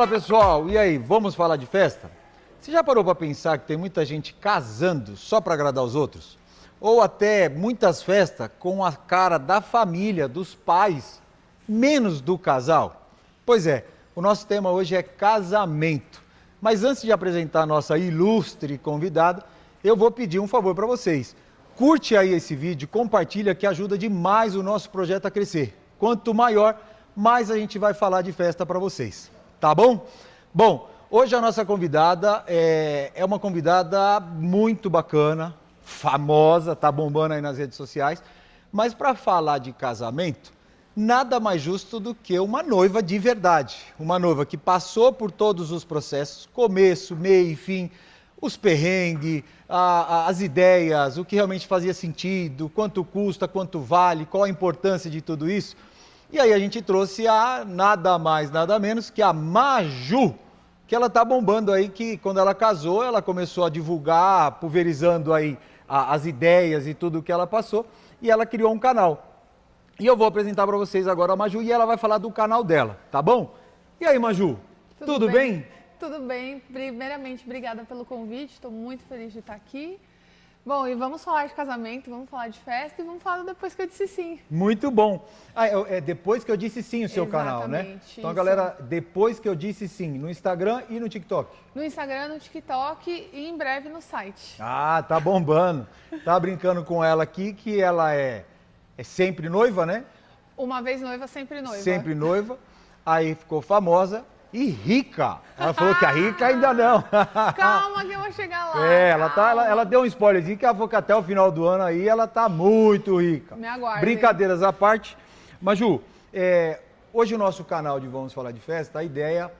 pessoal, e aí, vamos falar de festa? Você já parou para pensar que tem muita gente casando só para agradar os outros? Ou até muitas festas com a cara da família, dos pais, menos do casal? Pois é, o nosso tema hoje é casamento. Mas antes de apresentar a nossa ilustre convidada, eu vou pedir um favor para vocês. Curte aí esse vídeo, compartilha que ajuda demais o nosso projeto a crescer. Quanto maior, mais a gente vai falar de festa para vocês. Tá bom? Bom, hoje a nossa convidada é uma convidada muito bacana, famosa, tá bombando aí nas redes sociais, mas para falar de casamento, nada mais justo do que uma noiva de verdade. Uma noiva que passou por todos os processos, começo, meio e fim, os perrengues, as ideias, o que realmente fazia sentido, quanto custa, quanto vale, qual a importância de tudo isso. E aí a gente trouxe a nada mais, nada menos que a Maju, que ela tá bombando aí, que quando ela casou, ela começou a divulgar, pulverizando aí as ideias e tudo que ela passou, e ela criou um canal. E eu vou apresentar para vocês agora a Maju e ela vai falar do canal dela, tá bom? E aí, Maju, tudo bem? Tudo bem. Primeiramente, obrigada pelo convite, estou muito feliz de estar aqui. Bom, e vamos falar de casamento, vamos falar de festa e vamos falar depois que eu disse sim. Muito bom. É depois que eu disse sim o seu canal, né? Exatamente, Então, isso. galera, depois que eu disse sim, no Instagram e no TikTok. No Instagram, no TikTok e em breve no site. Ah, tá bombando. Tá brincando com ela aqui, que ela é sempre noiva, né? Uma vez noiva, sempre noiva. Sempre noiva. Aí ficou famosa e rica. Ela falou que a rica ainda não. Calma que eu vou chegar lá. Ela deu um spoilerzinho que ela falou que até o final do ano aí ela tá muito rica. Me aguardem. Brincadeiras à parte. Maju, hoje o nosso canal de Vamos Falar de Festa, a ideia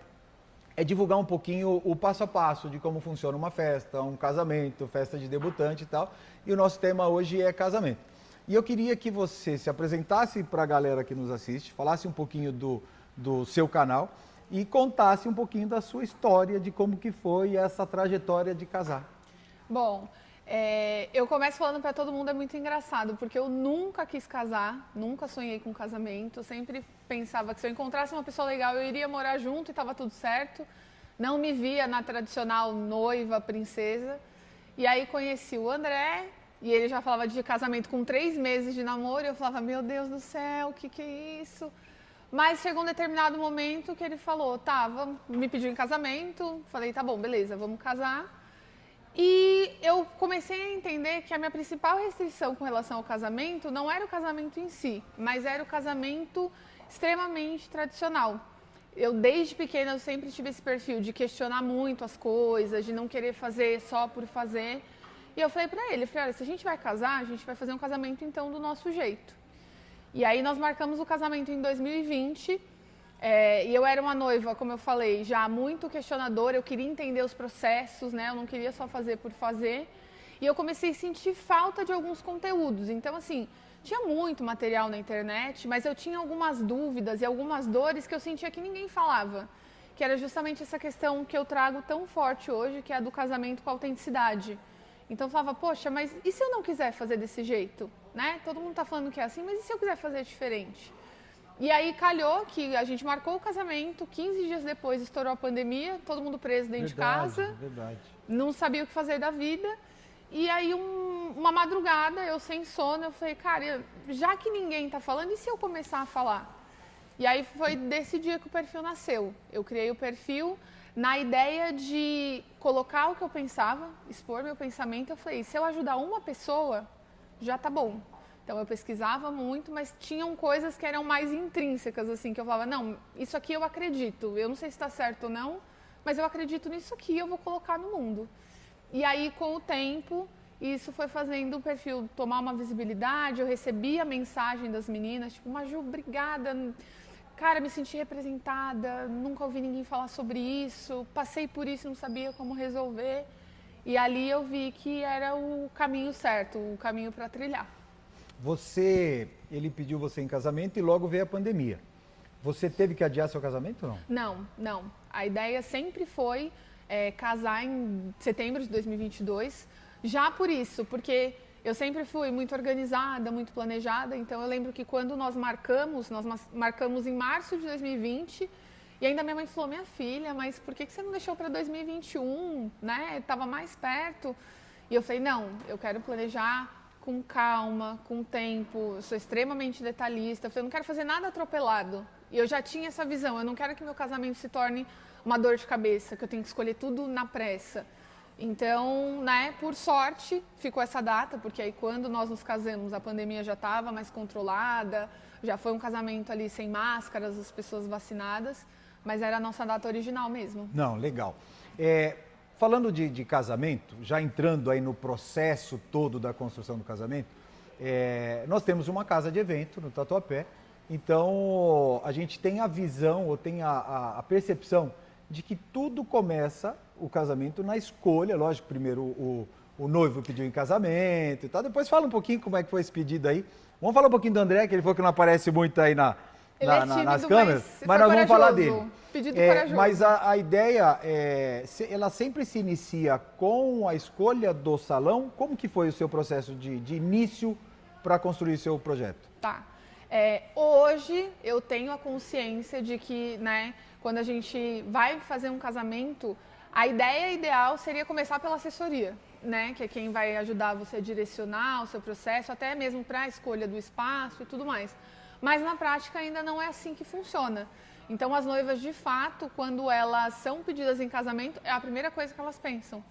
é divulgar um pouquinho o passo a passo de como funciona uma festa, um casamento, festa de debutante e tal. E o nosso tema hoje é casamento. E eu queria que você se apresentasse para a galera que nos assiste, falasse um pouquinho do seu canal e contasse um pouquinho da sua história, de como que foi essa trajetória de casar. Bom, eu começo falando para todo mundo, é muito engraçado, porque eu nunca quis casar, nunca sonhei com casamento, eu sempre pensava que se eu encontrasse uma pessoa legal, eu iria morar junto e estava tudo certo. Não me via na tradicional noiva, princesa. E aí conheci o André, e ele já falava de casamento com 3 meses de namoro, e eu falava, meu Deus do céu, o que é isso? Mas chegou um determinado momento que ele falou, tá, me pediu em casamento, falei, tá bom, beleza, vamos casar. E eu comecei a entender que a minha principal restrição com relação ao casamento não era o casamento em si, mas era o casamento extremamente tradicional. Eu, desde pequena, eu sempre tive esse perfil de questionar muito as coisas, de não querer fazer só por fazer. E eu falei pra ele, olha, se a gente vai casar, a gente vai fazer um casamento então do nosso jeito. E aí nós marcamos o casamento em 2020, e eu era uma noiva, como eu falei, já muito questionadora, eu queria entender os processos, né? Eu não queria só fazer por fazer. E eu comecei a sentir falta de alguns conteúdos. Então, assim, tinha muito material na internet, mas eu tinha algumas dúvidas e algumas dores que eu sentia que ninguém falava. Que era justamente essa questão que eu trago tão forte hoje, que é a do casamento com autenticidade. Então eu falava, poxa, mas e se eu não quiser fazer desse jeito? Né? Todo mundo tá falando que é assim, mas e se eu quiser fazer diferente? E aí calhou que a gente marcou o casamento, 15 dias depois estourou a pandemia, todo mundo preso dentro de casa, não sabia o que fazer da vida. E aí uma madrugada, eu sem sono, eu falei, cara, já que ninguém tá falando, e se eu começar a falar? E aí foi desse dia que o perfil nasceu. Eu criei o perfil na ideia de colocar o que eu pensava, expor meu pensamento. Eu falei, se eu ajudar uma pessoa, já tá bom. Então eu pesquisava muito, mas tinham coisas que eram mais intrínsecas, assim, que eu falava, não, isso aqui eu acredito, eu não sei se está certo ou não, mas eu acredito nisso aqui, eu vou colocar no mundo. E aí, com o tempo, isso foi fazendo o perfil tomar uma visibilidade, eu recebi a mensagem das meninas, tipo, Maju, obrigada, cara, me senti representada, nunca ouvi ninguém falar sobre isso, passei por isso, não sabia como resolver. E ali eu vi que era o caminho certo, o caminho para trilhar. Ele pediu você em casamento e logo veio a pandemia. Você teve que adiar seu casamento ou não? Não. A ideia sempre foi casar em setembro de 2022, já por isso, porque eu sempre fui muito organizada, muito planejada, então eu lembro que quando nós marcamos em março de 2020 E ainda minha mãe falou, minha filha, mas por que você não deixou para 2021, né? Tava mais perto. E eu falei, não, eu quero planejar com calma, com tempo, eu sou extremamente detalhista, eu falei, eu não quero fazer nada atropelado. E eu já tinha essa visão, eu não quero que meu casamento se torne uma dor de cabeça, que eu tenho que escolher tudo na pressa. Então, né, por sorte, ficou essa data, porque aí quando nós nos casamos, a pandemia já estava mais controlada, já foi um casamento ali sem máscaras, as pessoas vacinadas, mas era a nossa data original mesmo. Não, legal. Falando de casamento, já entrando aí no processo todo da construção do casamento, nós temos uma casa de evento no Tatuapé, então a gente tem a visão ou tem a percepção de que tudo começa, o casamento, na escolha. Lógico, primeiro o noivo pediu em casamento e tal, depois fala um pouquinho como é que foi esse pedido aí. Vamos falar um pouquinho do André, que ele falou que não aparece muito aí nas câmeras, mas nós vamos falar dele. Pedido corajoso. Mas a ideia, ela sempre se inicia com a escolha do salão. Como que foi o seu processo de início para construir seu projeto? Tá. Hoje eu tenho a consciência de que, né, quando a gente vai fazer um casamento, a ideia ideal seria começar pela assessoria, né, que é quem vai ajudar você a direcionar o seu processo, até mesmo para a escolha do espaço e tudo mais. Mas na prática ainda não é assim que funciona. Então as noivas, de fato, quando elas são pedidas em casamento, é a primeira coisa que elas pensam.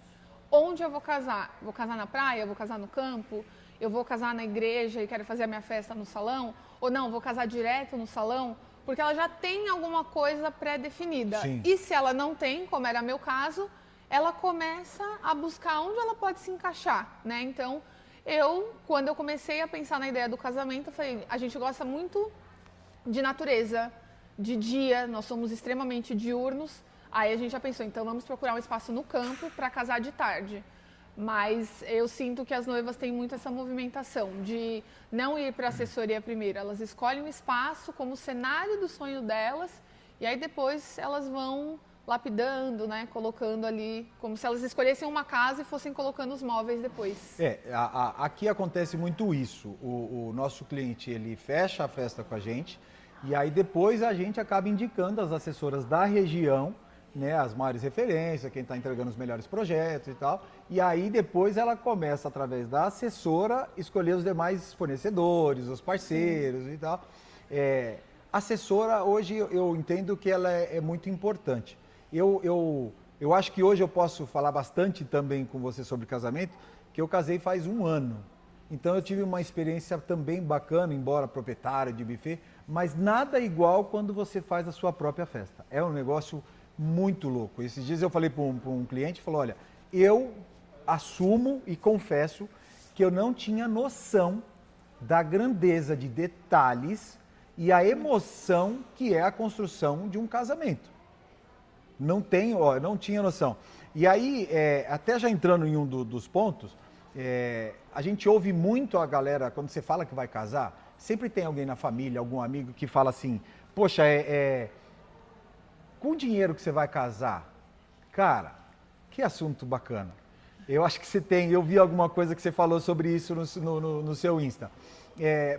Onde eu vou casar? Vou casar na praia? Vou casar no campo? Eu vou casar na igreja e quero fazer a minha festa no salão? Ou não, vou casar direto no salão? Porque ela já tem alguma coisa pré-definida. E se ela não tem, como era meu caso, ela começa a buscar onde ela pode se encaixar, né? Então, quando eu comecei a pensar na ideia do casamento, eu falei, a gente gosta muito de natureza, de dia, nós somos extremamente diurnos. Aí a gente já pensou, então vamos procurar um espaço no campo para casar de tarde. Mas eu sinto que as noivas têm muito essa movimentação de não ir para a assessoria primeiro. Elas escolhem um espaço como cenário do sonho delas e aí depois elas vão lapidando, né? Colocando ali, como se elas escolhessem uma casa e fossem colocando os móveis depois. Aqui acontece muito isso. O nosso cliente, ele fecha a festa com a gente e aí depois a gente acaba indicando as assessoras da região, né, as maiores referências, quem está entregando os melhores projetos e tal. E aí depois ela começa, através da assessora, escolher os demais fornecedores, os parceiros e tal. Assessora, hoje eu entendo que ela é muito importante. Eu acho que hoje eu posso falar bastante também com você sobre casamento, que eu casei faz 1 ano. Então eu tive uma experiência também bacana, embora proprietária de buffet, mas nada igual quando você faz a sua própria festa. É um negócio muito louco. Esses dias eu falei para um cliente, falou, olha, eu assumo e confesso que eu não tinha noção da grandeza de detalhes e a emoção que é a construção de um casamento. Não tinha noção. E aí, até já entrando em um dos pontos, a gente ouve muito a galera, quando você fala que vai casar, sempre tem alguém na família, algum amigo que fala assim, poxa, com o dinheiro que você vai casar, cara, que assunto bacana. Eu acho que eu vi alguma coisa que você falou sobre isso no seu Insta.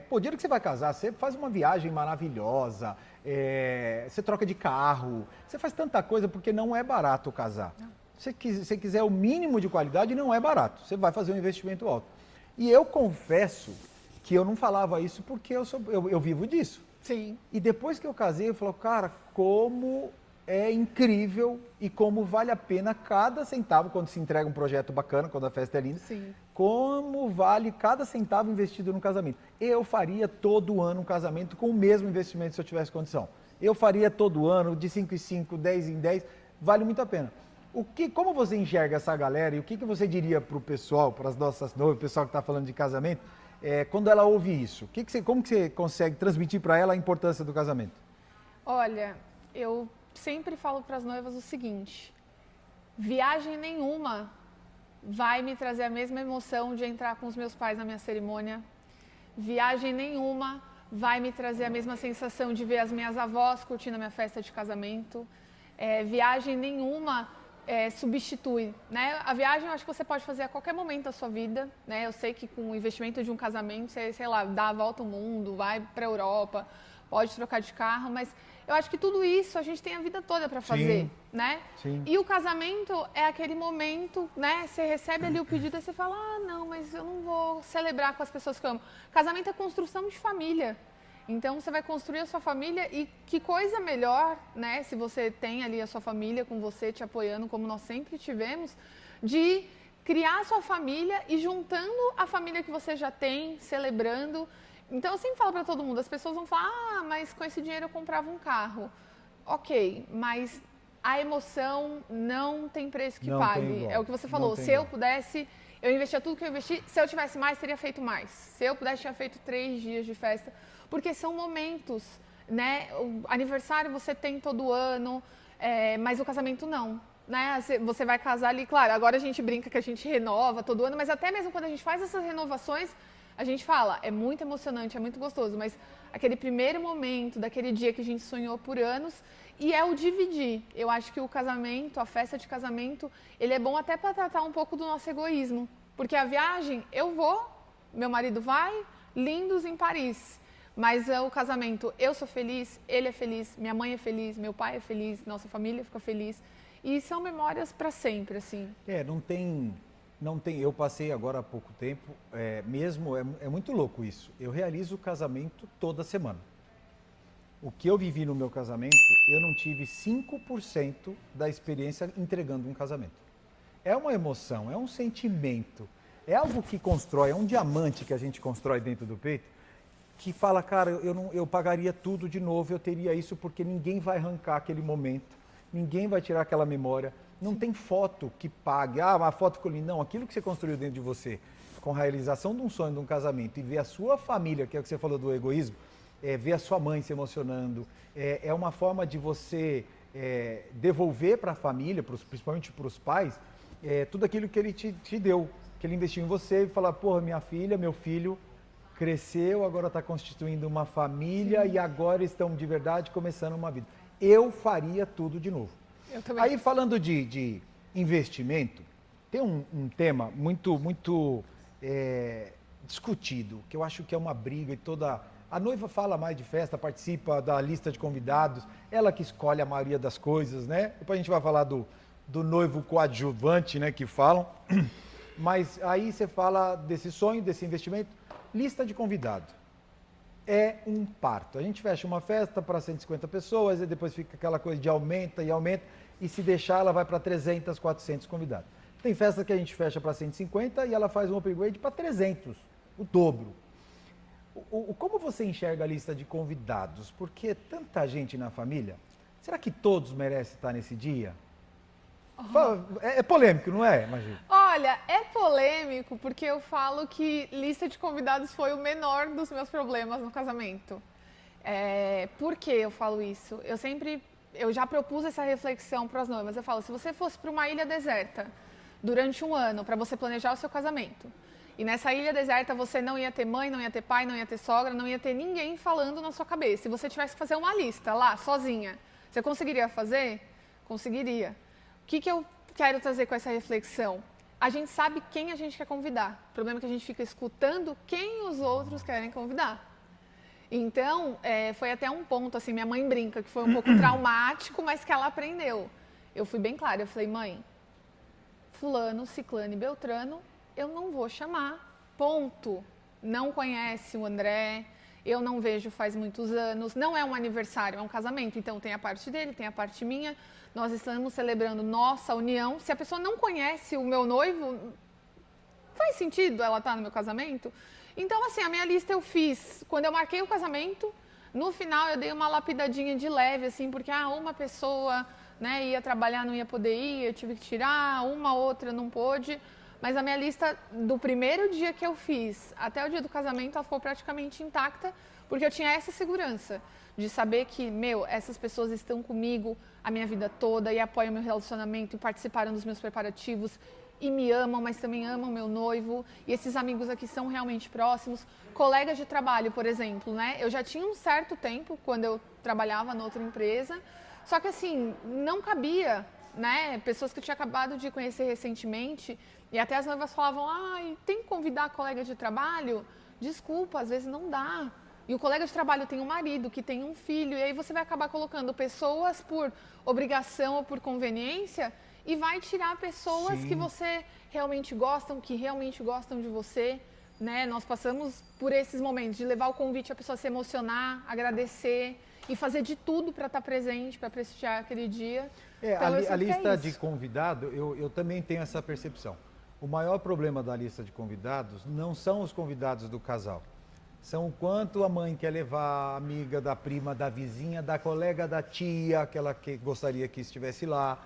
O dinheiro que você vai casar, você faz uma viagem maravilhosa, você troca de carro, você faz tanta coisa porque não é barato casar. Se você quiser o mínimo de qualidade, não é barato, você vai fazer um investimento alto. E eu confesso que eu não falava isso porque eu vivo disso. Sim. E depois que eu casei, eu falo, cara, como é incrível e como vale a pena cada centavo quando se entrega um projeto bacana, quando a festa é linda. Sim. Como vale cada centavo investido no casamento. Eu faria todo ano um casamento com o mesmo investimento se eu tivesse condição. Eu faria todo ano, de 5 em 5, 10 em 10, vale muito a pena. Como você enxerga essa galera e o que você diria para o pessoal, para as nossas noivas, o pessoal que está falando de casamento, quando ela ouve isso? Como que você consegue transmitir para ela a importância do casamento? Olha, eu sempre falo para as noivas o seguinte, viagem nenhuma vai me trazer a mesma emoção de entrar com os meus pais na minha cerimônia. Viagem nenhuma vai me trazer a mesma sensação de ver as minhas avós curtindo a minha festa de casamento. Viagem nenhuma substitui, né? A viagem eu acho que você pode fazer a qualquer momento da sua vida, né? Eu sei que com o investimento de um casamento, você, sei lá, dá a volta ao mundo, vai para a Europa, pode trocar de carro, mas eu acho que tudo isso a gente tem a vida toda para fazer, Sim. né? Sim. E o casamento é aquele momento, né? Você recebe ali o pedido e você fala, não, mas eu não vou celebrar com as pessoas que eu amo. Casamento é construção de família. Então, você vai construir a sua família e que coisa melhor, né? Se você tem ali a sua família com você, te apoiando, como nós sempre tivemos, de criar a sua família e juntando a família que você já tem, celebrando. Então, eu sempre falo para todo mundo, as pessoas vão falar, mas com esse dinheiro eu comprava um carro. Ok, mas a emoção não tem preço que pague. É o que você falou, se eu pudesse, eu investia tudo que eu investi, se eu tivesse mais, teria feito mais. Se eu pudesse, tinha feito 3 dias de festa, porque são momentos, né? O aniversário você tem todo ano, mas o casamento não. Né? Você vai casar ali, claro, agora a gente brinca que a gente renova todo ano, mas até mesmo quando a gente faz essas renovações, a gente fala, é muito emocionante, é muito gostoso, mas aquele primeiro momento, daquele dia que a gente sonhou por anos, e é o dividir. Eu acho que o casamento, a festa de casamento, ele é bom até para tratar um pouco do nosso egoísmo, porque a viagem, eu vou, meu marido vai, lindos em Paris, mas o casamento, eu sou feliz, ele é feliz, minha mãe é feliz, meu pai é feliz, nossa família fica feliz. E são memórias para sempre, assim. Não tem. Eu passei agora há pouco tempo, é muito louco isso. Eu realizo o casamento toda semana. O que eu vivi no meu casamento, eu não tive 5% da experiência entregando um casamento. É uma emoção, é um sentimento, é algo que constrói, é um diamante que a gente constrói dentro do peito, que fala, cara, eu pagaria tudo de novo, eu teria isso porque ninguém vai arrancar aquele momento. Ninguém vai tirar aquela memória. Não tem foto que pague. Uma foto com não, aquilo que você construiu dentro de você, com a realização de um sonho, de um casamento, e ver a sua família, que é o que você falou do egoísmo, ver a sua mãe se emocionando, é uma forma de você devolver para a família, principalmente para os pais, tudo aquilo que ele te deu, que ele investiu em você, e falar, porra, minha filha, meu filho cresceu, agora está constituindo uma família. Sim. E agora estão de verdade começando uma vida. Eu faria tudo de novo. Eu também. Aí, falando de investimento, tem um tema muito discutido, que eu acho que é uma briga e toda... A noiva fala mais de festa, participa da lista de convidados, ela que escolhe a maioria das coisas, né? Depois a gente vai falar do noivo coadjuvante, né, que falam. Mas aí você fala desse sonho, desse investimento, lista de convidados. É um parto. A gente fecha uma festa para 150 pessoas e depois fica aquela coisa de aumenta, e se deixar ela vai para 300, 400 convidados. Tem festa que a gente fecha para 150 e ela faz um upgrade para 300, o dobro. Como você enxerga a lista de convidados? Porque tanta gente na família, será que todos merecem estar nesse dia? É polêmico, não é, Magi? Olha, é polêmico porque eu falo que lista de convidados foi o menor dos meus problemas no casamento. Por que eu falo isso? Eu já propus essa reflexão para as noivas. Eu falo, se você fosse para uma ilha deserta durante um ano para você planejar o seu casamento, e nessa ilha deserta você não ia ter mãe, não ia ter pai, não ia ter sogra, não ia ter ninguém falando na sua cabeça. Se você tivesse que fazer uma lista lá, sozinha, você conseguiria fazer? Conseguiria. O que eu quero trazer com essa reflexão? A gente sabe quem a gente quer convidar. O problema é que a gente fica escutando quem os outros querem convidar. Então, foi até um ponto, assim, minha mãe brinca, que foi um pouco traumático, mas que ela aprendeu. Eu fui bem clara, eu falei, mãe, fulano, ciclano e beltrano, eu não vou chamar, ponto. Não conhece o André, eu não vejo faz muitos anos, não é um aniversário, é um casamento, então tem a parte dele, tem a parte minha, nós estamos celebrando nossa união. Se a pessoa não conhece o meu noivo, faz sentido ela estar no meu casamento? Então, assim, a minha lista eu fiz, quando eu marquei o casamento, no final eu dei uma lapidadinha de leve, assim, porque uma pessoa, né, ia trabalhar, não ia poder ir, eu tive que tirar, uma outra não pôde. Mas a minha lista do primeiro dia que eu fiz até o dia do casamento, ela ficou praticamente intacta, porque eu tinha essa segurança de saber que, essas pessoas estão comigo a minha vida toda e apoiam meu relacionamento e participaram dos meus preparativos e me amam, mas também amam meu noivo. E esses amigos aqui são realmente próximos. Colegas de trabalho, por exemplo, né? Eu já tinha um certo tempo quando eu trabalhava na outra empresa, só que assim, não cabia, né? Pessoas que eu tinha acabado de conhecer recentemente. E até as noivas falavam, tem que convidar colega de trabalho? Desculpa, às vezes não dá. e o colega de trabalho tem um marido, que tem um filho, e aí você vai acabar colocando pessoas por obrigação ou por conveniência e vai tirar pessoas que você realmente gostam, que realmente gostam de você, né? Nós passamos por esses momentos de levar o convite a pessoa se emocionar, agradecer e fazer de tudo para estar presente, para prestigiar aquele dia. Então, a lista de convidado, eu também tenho essa percepção. O maior problema da lista de convidados não são os convidados do casal. São o quanto a mãe quer levar, a amiga da prima, da vizinha, da colega da tia, aquela que gostaria que estivesse lá.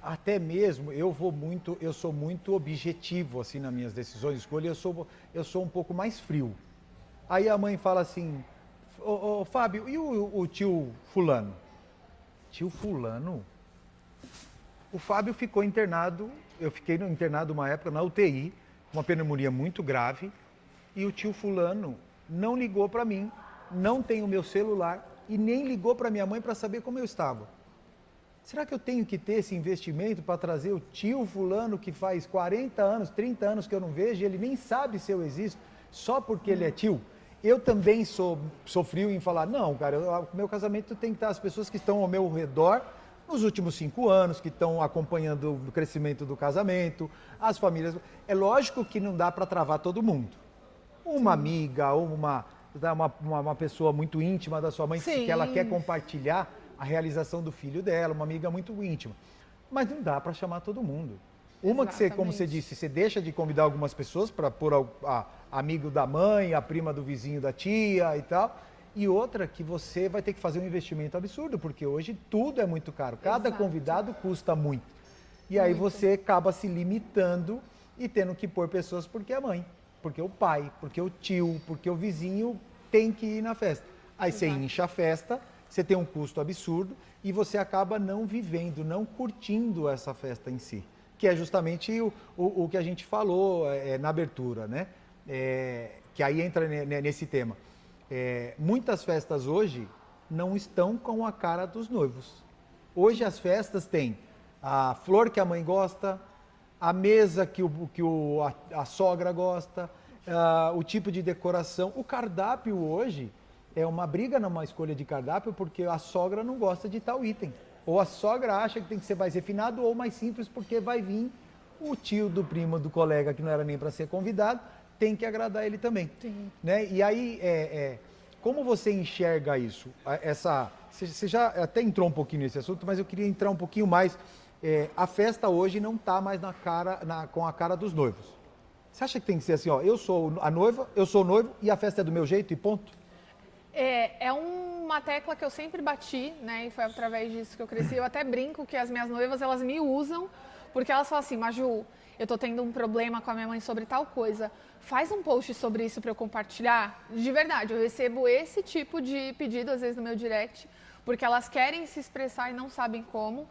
Até mesmo eu sou muito objetivo assim nas minhas decisões de escolha, eu sou um pouco mais frio. Aí a mãe fala assim: ô Fábio, e o tio fulano? Tio fulano? O Fábio ficou internado, eu fiquei internado uma época na UTI, uma pneumonia muito grave, e o tio fulano não ligou para mim, não tem o meu celular e nem ligou para minha mãe para saber como eu estava. Será que eu tenho que ter esse investimento para trazer o tio fulano que faz 40 anos, 30 anos que eu não vejo e ele nem sabe se eu existo, só porque ele é tio? Eu também sou frio em falar, não, cara, o meu casamento tem que estar as pessoas que estão ao meu redor nos últimos 5 anos, que estão acompanhando o crescimento do casamento, as famílias. É lógico que não dá para travar todo mundo. Uma amiga ou uma pessoa muito íntima da sua mãe, que ela quer compartilhar a realização do filho dela, uma amiga muito íntima. Mas não dá para chamar todo mundo. Uma que você, como você disse, você deixa de convidar algumas pessoas para pôr amigo da mãe, a prima do vizinho da tia e tal. E outra que você vai ter que fazer um investimento absurdo, porque hoje tudo é muito caro. Cada convidado custa muito. E aí você acaba se limitando e tendo que pôr pessoas porque é mãe, porque o pai, porque o tio, porque o vizinho tem que ir na festa. Aí você incha a festa, você tem um custo absurdo e você acaba não vivendo, não curtindo essa festa em si. Que é justamente o que a gente falou na abertura, né? Que aí entra nesse tema. Muitas festas hoje não estão com a cara dos noivos. Hoje as festas têm a flor que a mãe gosta, a mesa que a sogra gosta, o tipo de decoração. O cardápio hoje é uma briga numa escolha de cardápio porque a sogra não gosta de tal item. Ou a sogra acha que tem que ser mais refinado ou mais simples porque vai vir o tio do primo do colega que não era nem para ser convidado, tem que agradar ele também. Né? E aí, como você enxerga isso? Você já até entrou um pouquinho nesse assunto, mas eu queria entrar um pouquinho mais. A festa hoje não está mais com a cara dos noivos. Você acha que tem que ser assim, ó, eu sou a noiva, eu sou o noivo e a festa é do meu jeito e ponto? É uma tecla que eu sempre bati, né? E foi através disso que eu cresci. Eu até brinco que as minhas noivas, elas me usam, porque elas falam assim, Maju, eu tô tendo um problema com a minha mãe sobre tal coisa. Faz um post sobre isso para eu compartilhar. De verdade, eu recebo esse tipo de pedido, às vezes, no meu direct, porque elas querem se expressar e não sabem como.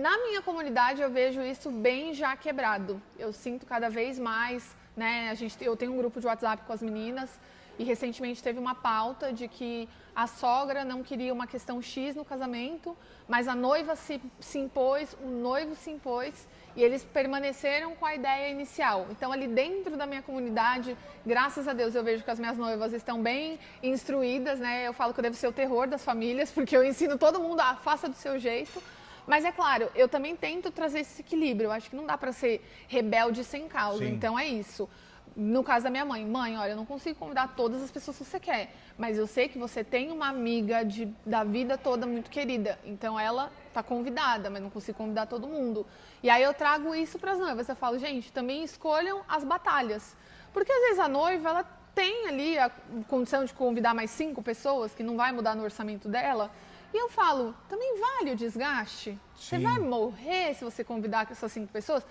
Na minha comunidade, eu vejo isso bem já quebrado. Eu sinto cada vez mais, né? Eu tenho um grupo de WhatsApp com as meninas, e recentemente teve uma pauta de que a sogra não queria uma questão X no casamento, mas a noiva se impôs, o noivo se impôs e eles permaneceram com a ideia inicial. Então, ali dentro da minha comunidade, graças a Deus, eu vejo que as minhas noivas estão bem instruídas, né? Eu falo que eu devo ser o terror das famílias, porque eu ensino todo mundo a faça do seu jeito. Mas é claro, eu também tento trazer esse equilíbrio. Eu acho que não dá para ser rebelde sem causa. Sim. Então, é isso. No caso da minha mãe, olha, eu não consigo convidar todas as pessoas que você quer, mas eu sei que você tem uma amiga da vida toda muito querida, então ela tá convidada, mas não consigo convidar todo mundo. E aí eu trago isso para as noivas, eu falo, gente, também escolham as batalhas, porque às vezes a noiva, ela tem ali a condição de convidar mais 5 pessoas, que não vai mudar no orçamento dela, e eu falo, também vale o desgaste? Sim. Você vai morrer se você convidar essas 5 pessoas?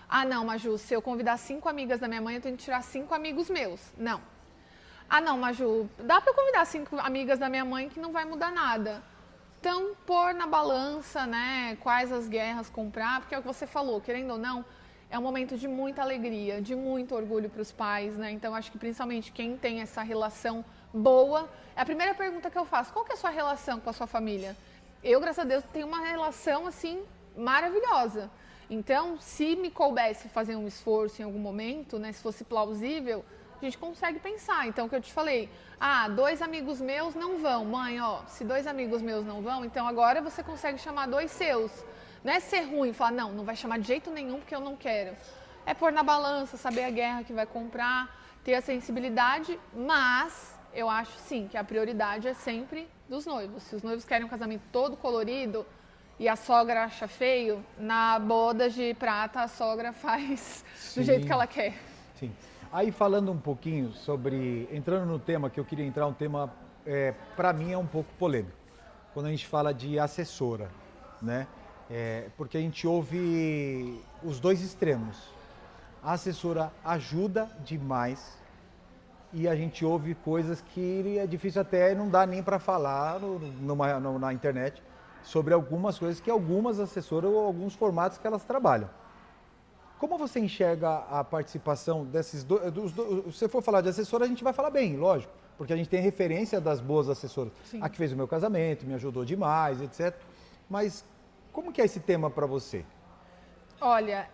Ah, não, Maju, se eu convidar 5 amigas da minha mãe, eu tenho que tirar 5 amigos meus. Não. Ah, não, Maju, dá para eu convidar 5 amigas da minha mãe que não vai mudar nada. Então, pôr na balança, né, quais as guerras comprar, porque é o que você falou, querendo ou não, é um momento de muita alegria, de muito orgulho para os pais, né? Então, acho que principalmente quem tem essa relação boa, é a primeira pergunta que eu faço, qual que é a sua relação com a sua família? Eu, graças a Deus, tenho uma relação, assim, maravilhosa. Então, se me coubesse fazer um esforço em algum momento, né, se fosse plausível, a gente consegue pensar. Então, o que eu te falei, 2 amigos meus não vão. Mãe, ó, se 2 amigos meus não vão, então agora você consegue chamar 2 seus. Não é ser ruim, falar, não vai chamar de jeito nenhum porque eu não quero. É pôr na balança, saber a guerra que vai comprar, ter a sensibilidade, mas eu acho sim que a prioridade é sempre dos noivos. Se os noivos querem um casamento todo colorido e a sogra acha feio, na boda de prata a sogra faz do jeito que ela quer. Sim. Aí falando um pouquinho sobre, entrando no tema que eu queria entrar, um tema, para mim é um pouco polêmico, quando a gente fala de assessora, né? Porque a gente ouve os dois extremos. A assessora ajuda demais e a gente ouve coisas que é difícil até não dá nem para falar na internet sobre algumas coisas que algumas assessoras ou alguns formatos que elas trabalham. Como você enxerga a participação desses dois? Se você for falar de assessora, a gente vai falar bem, lógico, porque a gente tem referência das boas assessoras. Sim. A que fez o meu casamento, me ajudou demais, etc. Mas como que é esse tema para você? Olha,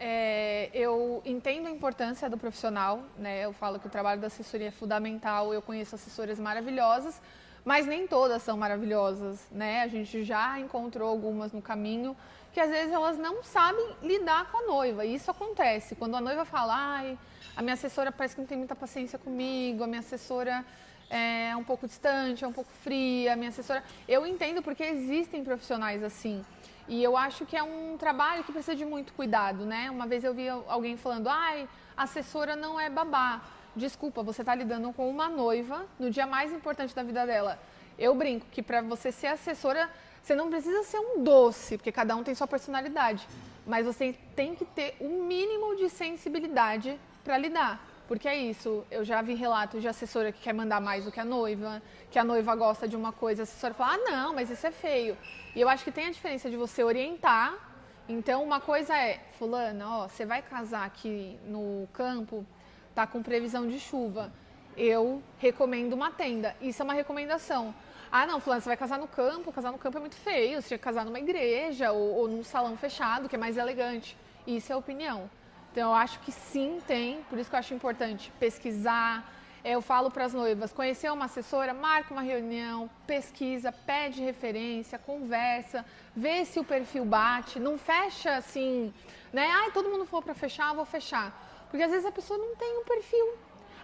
eu entendo a importância do profissional, né? Eu falo que o trabalho da assessoria é fundamental, eu conheço assessoras maravilhosas, mas nem todas são maravilhosas, né? A gente já encontrou algumas no caminho que às vezes elas não sabem lidar com a noiva, e isso acontece. Quando a noiva fala, a minha assessora parece que não tem muita paciência comigo, a minha assessora é um pouco distante, é um pouco fria, a minha assessora... Eu entendo porque existem profissionais assim. E eu acho que é um trabalho que precisa de muito cuidado, né? Uma vez eu vi alguém falando, a assessora não é babá. Desculpa, você está lidando com uma noiva no dia mais importante da vida dela. Eu brinco que para você ser assessora, você não precisa ser um doce, porque cada um tem sua personalidade. Mas você tem que ter um mínimo de sensibilidade para lidar. Porque é isso, eu já vi relatos de assessora que quer mandar mais do que a noiva gosta de uma coisa, a assessora fala, não, mas isso é feio. E eu acho que tem a diferença de você orientar. Então, uma coisa é, fulana, você vai casar aqui no campo, tá com previsão de chuva. Eu recomendo uma tenda. Isso é uma recomendação. Não, fulana, você vai casar no campo é muito feio, você tinha que casar numa igreja ou num salão fechado, que é mais elegante. Isso é opinião. Então, eu acho que sim, tem, por isso que eu acho importante pesquisar. Eu falo para as noivas, conhecer uma assessora, marca uma reunião, pesquisa, pede referência, conversa, vê se o perfil bate, não fecha assim, né? Todo mundo falou para fechar, vou fechar. Porque às vezes a pessoa não tem um perfil.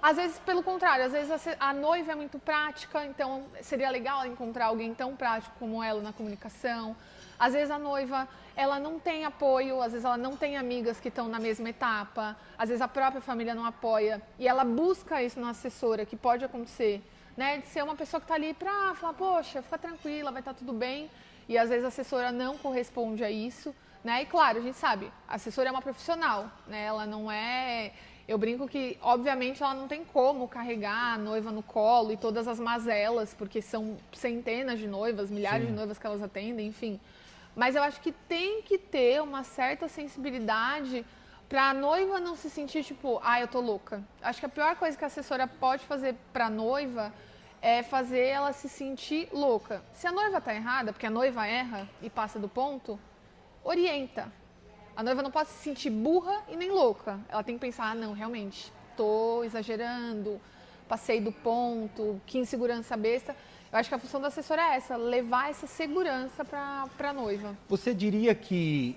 Às vezes, pelo contrário, às vezes a noiva é muito prática, então seria legal encontrar alguém tão prático como ela na comunicação. Às vezes a noiva, ela não tem apoio, às vezes ela não tem amigas que estão na mesma etapa, às vezes a própria família não apoia e ela busca isso na assessora, que pode acontecer, né? De ser uma pessoa que está ali para falar, poxa, fica tranquila, vai estar tudo bem. E às vezes a assessora não corresponde a isso, né? E claro, a gente sabe, a assessora é uma profissional, né? Ela não é... Eu brinco que, obviamente, ela não tem como carregar a noiva no colo e todas as mazelas, porque são centenas de noivas, milhares de noivas que elas atendem, enfim. Mas eu acho que tem que ter uma certa sensibilidade para a noiva não se sentir tipo, eu tô louca. Acho que a pior coisa que a assessora pode fazer para a noiva é fazer ela se sentir louca. Se a noiva tá errada, porque a noiva erra e passa do ponto, orienta. A noiva não pode se sentir burra e nem louca. Ela tem que pensar, não, realmente, tô exagerando, passei do ponto, que insegurança besta. Eu acho que a função da assessora é essa, levar essa segurança para a noiva. Você diria que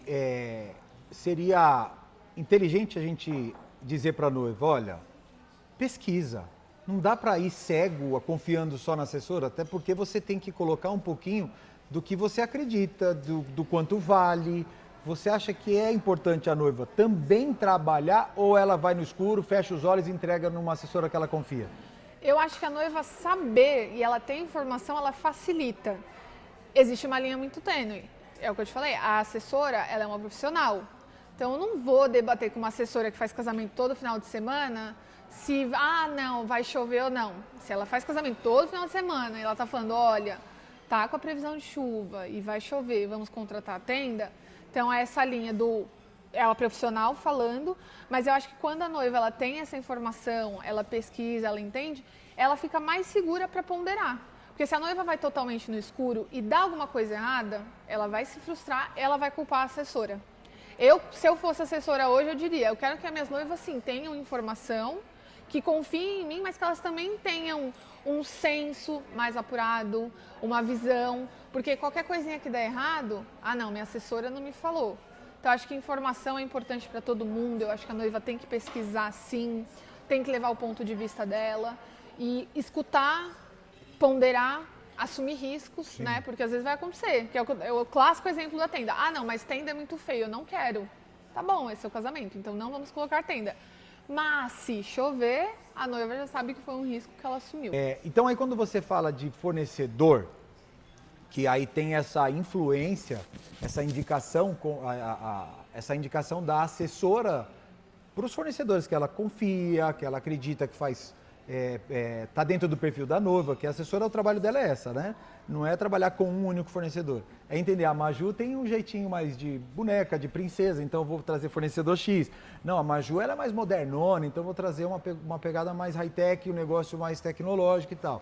seria inteligente a gente dizer para a noiva, olha, pesquisa. Não dá para ir cego, confiando só na assessora, até porque você tem que colocar um pouquinho do que você acredita, do quanto vale. Você acha que é importante a noiva também trabalhar ou ela vai no escuro, fecha os olhos e entrega numa assessora que ela confia? Eu acho que a noiva saber e ela ter informação, ela facilita. Existe uma linha muito tênue. É o que eu te falei, a assessora, ela é uma profissional. Então, eu não vou debater com uma assessora que faz casamento todo final de semana se, não, vai chover ou não. Se ela faz casamento todo final de semana e ela tá falando, olha, tá com a previsão de chuva e vai chover, vamos contratar a tenda. Então, é essa linha é uma profissional falando, mas eu acho que quando a noiva ela tem essa informação, ela pesquisa, ela entende, ela fica mais segura para ponderar. Porque se a noiva vai totalmente no escuro e dá alguma coisa errada, ela vai se frustrar, ela vai culpar a assessora. Se eu fosse assessora hoje, eu diria, eu quero que as minhas noivas, sim, tenham informação, que confiem em mim, mas que elas também tenham um senso mais apurado, uma visão, porque qualquer coisinha que der errado, não, minha assessora não me falou. Então, acho que informação é importante para todo mundo, eu acho que a noiva tem que pesquisar sim, tem que levar o ponto de vista dela e escutar, ponderar, assumir riscos, né? Porque às vezes vai acontecer, que é o clássico exemplo da tenda. Não, mas tenda é muito feio, eu não quero. Tá bom, esse é o casamento, então não vamos colocar tenda. Mas se chover, a noiva já sabe que foi um risco que ela assumiu. Então aí quando você fala de fornecedor, que aí tem essa influência, essa indicação, essa indicação da assessora para os fornecedores, que ela confia, que ela acredita que faz, tá dentro do perfil da noiva, que a assessora, o trabalho dela é essa, né? Não é trabalhar com um único fornecedor. É entender, a Maju tem um jeitinho mais de boneca, de princesa, então eu vou trazer fornecedor X. Não, a Maju ela é mais modernona, então eu vou trazer uma pegada mais high-tech, um negócio mais tecnológico e tal.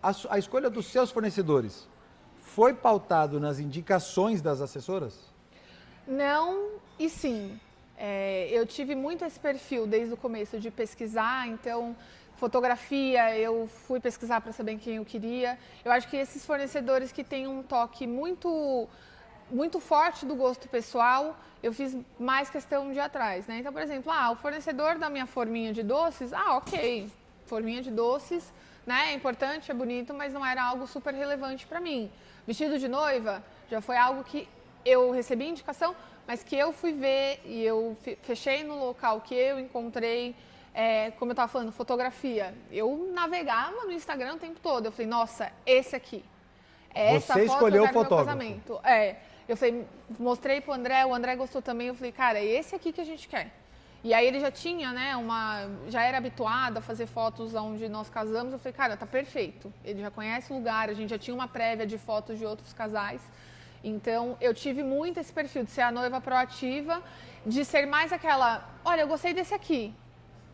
A escolha dos seus fornecedores foi pautado nas indicações das assessoras? Não e sim. Eu tive muito esse perfil desde o começo de pesquisar, então fotografia, eu fui pesquisar para saber quem eu queria. Eu acho que esses fornecedores que têm um toque muito forte do gosto pessoal, eu fiz mais questão de ir atrás, né? Então, por exemplo, o fornecedor da minha forminha de doces, ok, forminha de doces, né? É importante, é bonito, mas não era algo super relevante para mim. Vestido de noiva já foi algo que eu recebi indicação, mas que eu fui ver e eu fechei no local que eu encontrei. Como eu estava falando, fotografia. Eu navegava no Instagram o tempo todo. Eu falei, nossa, esse aqui. Essa Você foto escolheu o do meu fotógrafo. casamento. Eu falei, mostrei pro André, o André gostou também. Eu falei, cara, é esse aqui que a gente quer. E aí ele já tinha, né, já era habituado a fazer fotos onde nós casamos. Eu falei, cara, tá perfeito. Ele já conhece o lugar, a gente já tinha uma prévia de fotos de outros casais. Então, eu tive muito esse perfil de ser a noiva proativa, de ser mais aquela, olha, eu gostei desse aqui.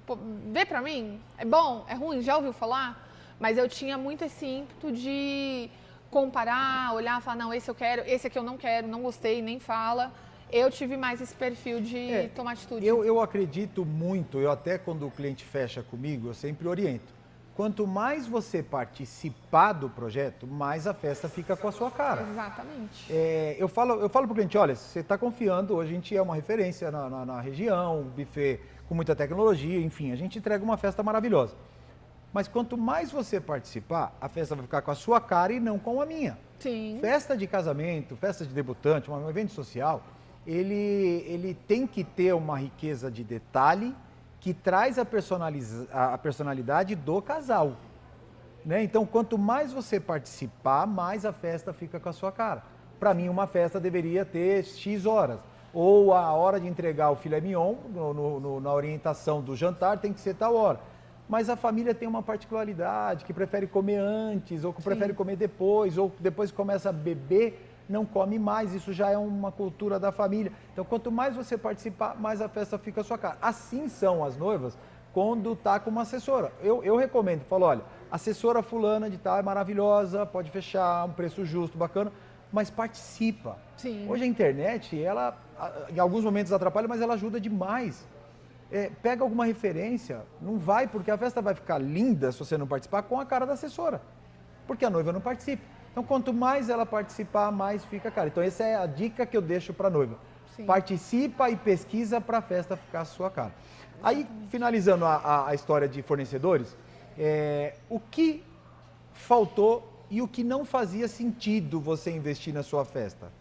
Pô, vê pra mim, é bom, é ruim, já ouviu falar? Mas eu tinha muito esse ímpeto de comparar, olhar, falar, não, esse eu quero, esse aqui eu não quero, não gostei, nem fala. Eu tive mais esse perfil de tomar atitude. Eu acredito muito, eu até quando o cliente fecha comigo, eu sempre oriento. Quanto mais você participar do projeto, mais a festa fica com a sua cara. Exatamente. Eu falo para o cliente, olha, você está confiando, hoje a gente é uma referência na região, buffet com muita tecnologia, enfim, a gente entrega uma festa maravilhosa. Mas quanto mais você participar, a festa vai ficar com a sua cara e não com a minha. Sim. Festa de casamento, festa de debutante, um evento social, ele tem que ter uma riqueza de detalhe que traz a personalidade do casal. Né? Então, quanto mais você participar, mais a festa fica com a sua cara. Para mim, uma festa deveria ter X horas. Ou a hora de entregar o filé mignon, na orientação do jantar, tem que ser tal hora. Mas a família tem uma particularidade, que prefere comer antes, ou que prefere comer depois, ou depois que começa a beber, não come mais. Isso já é uma cultura da família. Então, quanto mais você participar, mais a festa fica a sua cara. Assim são as noivas quando tá com uma assessora. Eu recomendo, falo, olha, assessora fulana de tal é maravilhosa, pode fechar, um preço justo, bacana, mas participa. Sim. Hoje a internet, ela em alguns momentos atrapalha, mas ela ajuda demais. Pega alguma referência, não vai, porque a festa vai ficar linda se você não participar com a cara da assessora, porque a noiva não participa. Então, quanto mais ela participar, mais fica cara. Então, essa é a dica que eu deixo para a noiva. Sim. Participa e pesquisa para a festa ficar a sua cara. Aí, finalizando a história de fornecedores, o que faltou e o que não fazia sentido você investir na sua festa?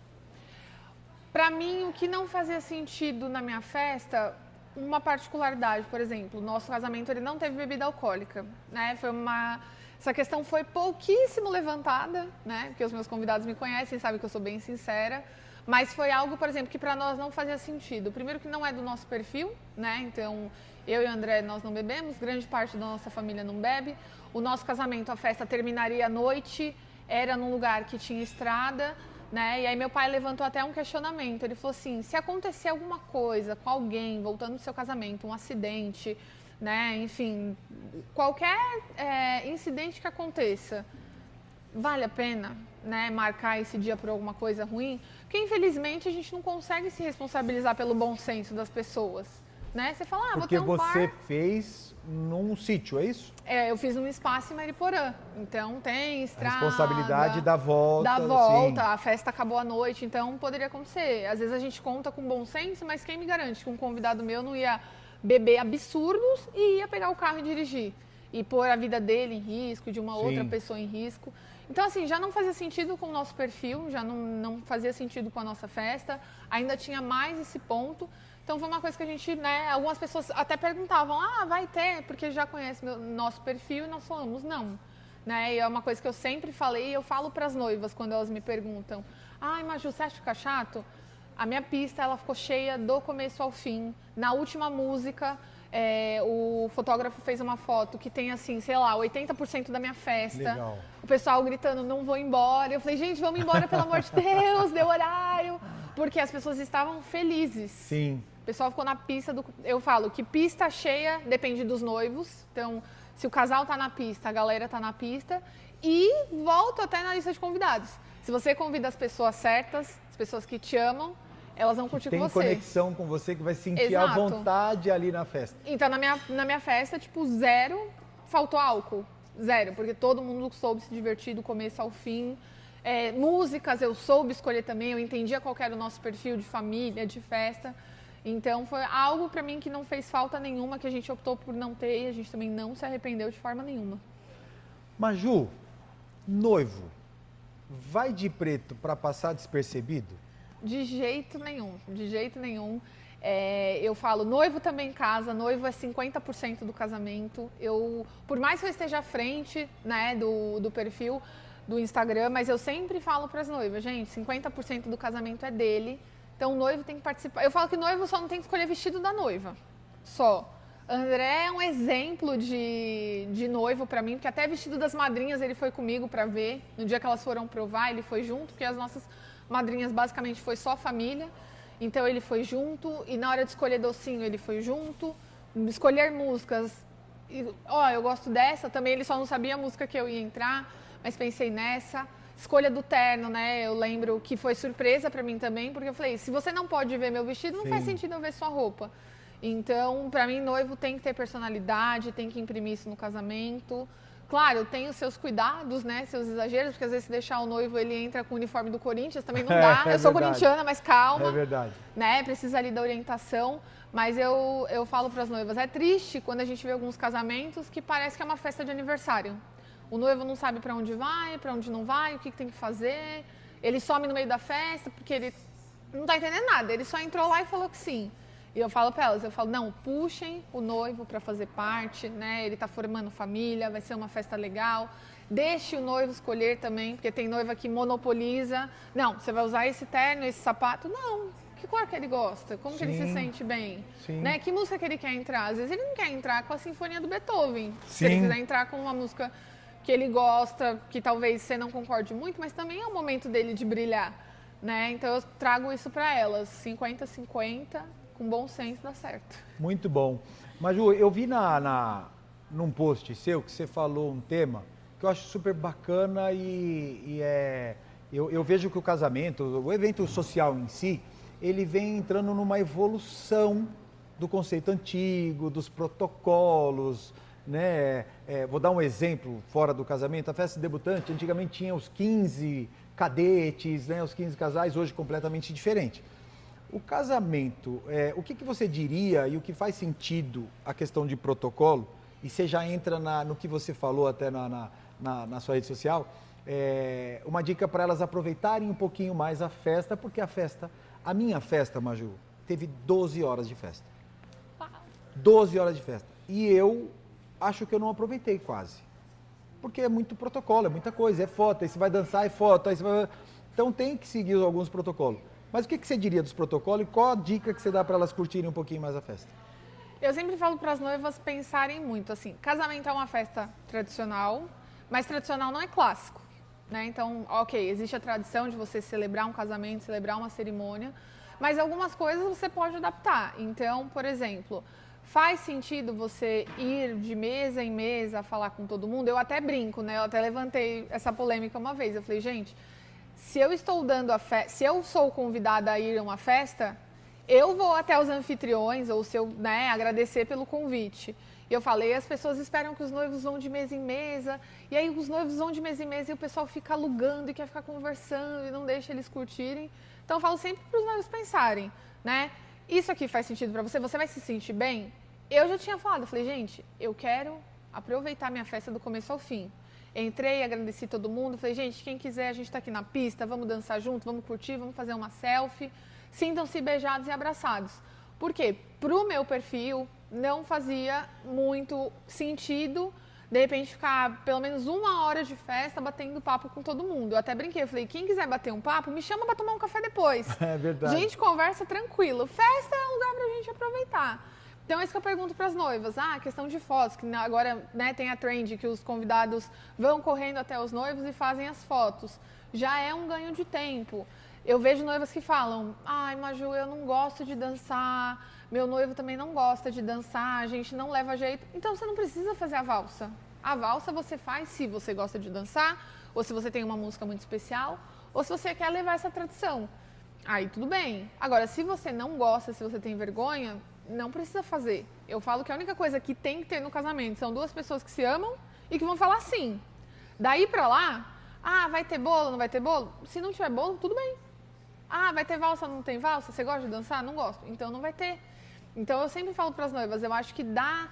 Para mim, o que não fazia sentido na minha festa, uma particularidade, por exemplo, o nosso casamento ele não teve bebida alcoólica, né? Essa questão foi pouquíssimo levantada, né? Porque os meus convidados me conhecem, sabem que eu sou bem sincera. Mas foi algo, por exemplo, que para nós não fazia sentido. Primeiro que não é do nosso perfil, né? Então, eu e o André, nós não bebemos, grande parte da nossa família não bebe. O nosso casamento, a festa terminaria à noite, era num lugar que tinha estrada, né? E aí meu pai levantou até um questionamento. Ele falou assim, se acontecer alguma coisa com alguém, voltando do seu casamento, um acidente, né? Enfim, qualquer incidente que aconteça, vale a pena, né, marcar esse dia por alguma coisa ruim? Porque, infelizmente, a gente não consegue se responsabilizar pelo bom senso das pessoas, né? Você fala, vou Porque ter um você par. fez num sítio, é isso? Eu fiz num espaço em Mariporã, então tem A estrada. responsabilidade da volta. Da volta, sim. a festa acabou à noite, então poderia acontecer. Às vezes a gente conta com bom senso, mas quem me garante que um convidado meu não ia beber absurdos e ia pegar o carro e dirigir? E pôr a vida dele em risco, de uma Sim. outra pessoa em risco. Então, assim, já não fazia sentido com o nosso perfil, já não fazia sentido com a nossa festa, ainda tinha mais esse ponto. Então, foi uma coisa que a gente, né, algumas pessoas até perguntavam, vai ter, porque já conhece nosso perfil, e nós falamos, não. Né? E é uma coisa que eu sempre falei e eu falo para as noivas quando elas me perguntam, Maju, você acha que fica chato? A minha pista, ela ficou cheia do começo ao fim. Na última música, o fotógrafo fez uma foto que tem, assim, sei lá, 80% da minha festa. Legal. O pessoal gritando, não vou embora. Eu falei, gente, vamos embora, pelo amor de Deus, deu horário. Porque as pessoas estavam felizes. Sim. O pessoal ficou na pista Eu falo que pista cheia depende dos noivos. Então, se o casal tá na pista, a galera tá na pista. E volto até na lista de convidados. Se você convida as pessoas certas, as pessoas que te amam, elas vão curtir com você. Tem conexão com você, que vai sentir Exato. a vontade ali na festa. Então, na minha festa, tipo, zero, faltou álcool. Zero, porque todo mundo soube se divertir do começo ao fim. Músicas eu soube escolher também, eu entendia qual era o nosso perfil de família, de festa. Então, foi algo pra mim que não fez falta nenhuma, que a gente optou por não ter e a gente também não se arrependeu de forma nenhuma. Maju, noivo, vai de preto para passar despercebido? De jeito nenhum, de jeito nenhum. Eu falo, noivo também casa, noivo é 50% do casamento. Por mais que eu esteja à frente, né, do perfil do Instagram, mas eu sempre falo para as noivas, gente, 50% do casamento é dele. Então, o noivo tem que participar. Eu falo que noivo só não tem que escolher vestido da noiva. Só. André é um exemplo de noivo pra mim, porque até vestido das madrinhas ele foi comigo pra ver. No dia que elas foram provar, ele foi junto, porque as nossas madrinhas basicamente foi só família. Então, ele foi junto. E na hora de escolher docinho, ele foi junto. Escolher músicas. Eu gosto dessa. Também ele só não sabia a música que eu ia entrar, mas pensei nessa. Escolha do terno, né? Eu lembro que foi surpresa pra mim também, porque eu falei, se você não pode ver meu vestido, não Sim. faz sentido eu ver sua roupa. Então, pra mim, noivo tem que ter personalidade, tem que imprimir isso no casamento. Claro, tem os seus cuidados, né? Seus exageros, porque às vezes se deixar o noivo, ele entra com o uniforme do Corinthians, também não dá. Eu sou corintiana, mas calma. É verdade. Né? Precisa ali da orientação. Mas eu falo pras noivas, é triste quando a gente vê alguns casamentos que parece que é uma festa de aniversário. O noivo não sabe para onde vai, para onde não vai, o que tem que fazer. Ele some no meio da festa porque ele não tá entendendo nada. Ele só entrou lá e falou que sim. E eu falo para elas, não, puxem o noivo para fazer parte, né? Ele tá formando família, vai ser uma festa legal. Deixe o noivo escolher também, porque tem noiva que monopoliza. Não, você vai usar esse terno, esse sapato. Não, que cor que ele gosta? Como que ele se sente bem? Sim. Né? Que música que ele quer entrar? Às vezes ele não quer entrar com a Sinfonia do Beethoven. Sim. Se ele quiser entrar com uma música que ele gosta, que talvez você não concorde muito, mas também é o momento dele de brilhar, né? Então eu trago isso para elas, 50-50, com bom senso dá certo. Muito bom. Maju, eu vi num post seu que você falou um tema que eu acho super bacana eu vejo que o casamento, o evento social em si, ele vem entrando numa evolução do conceito antigo, dos protocolos, né? Vou dar um exemplo fora do casamento. A festa de debutante antigamente tinha os 15 cadetes, né? Os 15 casais, hoje completamente diferente. O casamento, o que você diria e o que faz sentido a questão de protocolo? E você já entra no que você falou até na sua rede social, uma dica para elas aproveitarem um pouquinho mais a festa, porque a minha festa, Maju, teve 12 horas de festa. 12 horas de festa. E eu acho que eu não aproveitei quase. Porque é muito protocolo, é muita coisa, é foto, aí você vai dançar, é foto, aí você vai... Então tem que seguir alguns protocolos. Mas o que você diria dos protocolos e qual a dica que você dá para elas curtirem um pouquinho mais a festa? Eu sempre falo para as noivas pensarem muito assim, casamento é uma festa tradicional, mas tradicional não é clássico, né? Então, ok, existe a tradição de você celebrar um casamento, celebrar uma cerimônia, mas algumas coisas você pode adaptar. Então, por exemplo, faz sentido você ir de mesa em mesa falar com todo mundo? Eu até brinco, né? Eu até levantei essa polêmica uma vez. Eu falei, gente, se eu estou dando se eu sou convidada a ir a uma festa, eu vou até os anfitriões, ou se eu, né, agradecer pelo convite. E eu falei, as pessoas esperam que os noivos vão de mesa em mesa, e aí os noivos vão de mesa em mesa e o pessoal fica alugando e quer ficar conversando e não deixa eles curtirem. Então eu falo sempre para os noivos pensarem, né? Isso aqui faz sentido para você? Você vai se sentir bem? Eu já tinha falado, eu falei, gente, eu quero aproveitar minha festa do começo ao fim. Entrei, agradeci todo mundo, falei, gente, quem quiser, a gente está aqui na pista, vamos dançar junto, vamos curtir, vamos fazer uma selfie. Sintam-se beijados e abraçados. Por quê? Pro meu perfil, não fazia muito sentido, de repente, ficar pelo menos 1 hora de festa batendo papo com todo mundo. Eu até brinquei, eu falei, quem quiser bater um papo, me chama para tomar um café depois. É verdade. Gente, conversa tranquilo. Festa é um lugar pra gente aproveitar. Então, é isso que eu pergunto para as noivas. Ah, questão de fotos, que agora, né, tem a trend que os convidados vão correndo até os noivos e fazem as fotos. Já é um ganho de tempo. Eu vejo noivas que falam, ai, Maju, eu não gosto de dançar, meu noivo também não gosta de dançar, a gente não leva jeito. Então, você não precisa fazer a valsa. A valsa você faz se você gosta de dançar, ou se você tem uma música muito especial, ou se você quer levar essa tradição. Aí, tudo bem. Agora, se você não gosta, se você tem vergonha, não precisa fazer. Eu falo que a única coisa que tem que ter no casamento são 2 pessoas que se amam e que vão falar sim. Daí pra lá, ah, vai ter bolo, não vai ter bolo? Se não tiver bolo, tudo bem. Ah, vai ter valsa, não tem valsa? Você gosta de dançar? Não gosto. Então não vai ter. Então eu sempre falo para as noivas, eu acho que dá...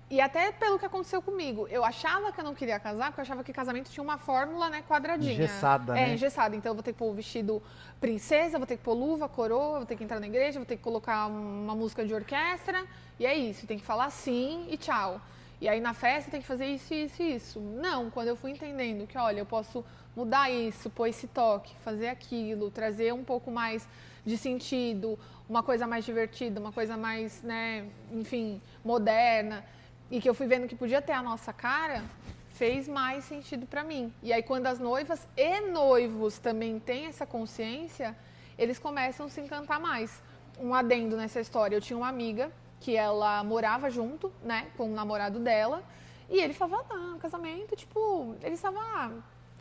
E até pelo que aconteceu comigo, eu achava que eu não queria casar, porque eu achava que casamento tinha uma fórmula, né, quadradinha. Engessada, né? Engessada. Então eu vou ter que pôr o vestido princesa, vou ter que pôr luva, coroa, vou ter que entrar na igreja, vou ter que colocar uma música de orquestra, e é isso, tem que falar sim e tchau. E aí na festa tem que fazer isso, isso e isso. Não, quando eu fui entendendo que, olha, eu posso mudar isso, pôr esse toque, fazer aquilo, trazer um pouco mais de sentido, uma coisa mais divertida, uma coisa mais, né, enfim, moderna, e que eu fui vendo que podia ter a nossa cara, fez mais sentido para mim. E aí quando as noivas e noivos também têm essa consciência, eles começam a se encantar mais. Um adendo nessa história, eu tinha uma amiga que ela morava junto, né, com o namorado dela, e ele falava, não, casamento, tipo, ele estava,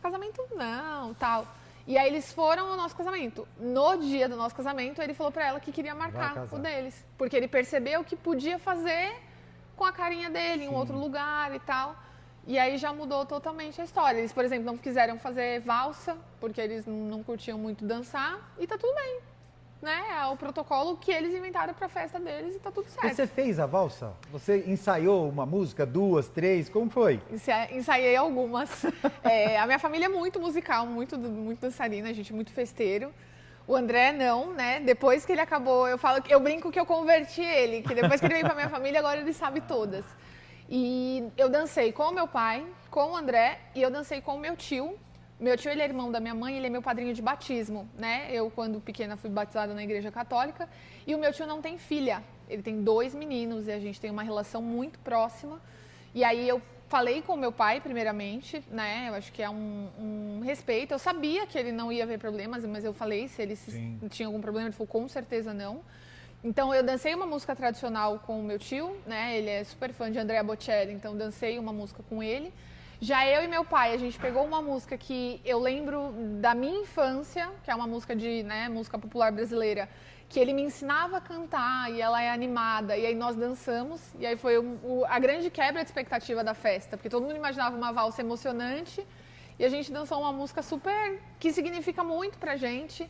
casamento não, tal. E aí eles foram ao nosso casamento. No dia do nosso casamento, ele falou pra ela que queria marcar o deles, porque ele percebeu que podia fazer com a carinha dele, em um outro lugar e tal. E aí já mudou totalmente a história. Eles, por exemplo, não quiseram fazer valsa, porque eles não curtiam muito dançar, e tá tudo bem. Né? É o protocolo que eles inventaram para a festa deles e tá tudo certo. Você fez a valsa? Você ensaiou uma música, 2, 3? Como foi? Ensaiei algumas. A minha família é muito musical, muito dançarina, gente, muito festeiro. O André não, né? Depois que ele acabou, eu brinco que eu converti ele, que depois que ele veio para minha família, agora ele sabe todas. E eu dancei com o meu pai, com o André, e eu dancei com o meu tio. Meu tio, ele é irmão da minha mãe, ele é meu padrinho de batismo, né? Eu, quando pequena, fui batizada na igreja católica. E o meu tio não tem filha, ele tem 2 meninos e a gente tem uma relação muito próxima. E aí eu falei com o meu pai, primeiramente, né? Eu acho que é um respeito. Eu sabia que ele não ia ver problemas, mas eu falei se ele tinha algum problema. Ele falou, com certeza não. Então, eu dancei uma música tradicional com o meu tio, né? Ele é super fã de Andrea Bocelli, então dancei uma música com ele. Já eu e meu pai, a gente pegou uma música que eu lembro da minha infância, que é uma música música popular brasileira, que ele me ensinava a cantar e ela é animada, e aí nós dançamos, e aí foi a grande quebra de expectativa da festa, porque todo mundo imaginava uma valsa emocionante, e a gente dançou uma música super, que significa muito pra gente,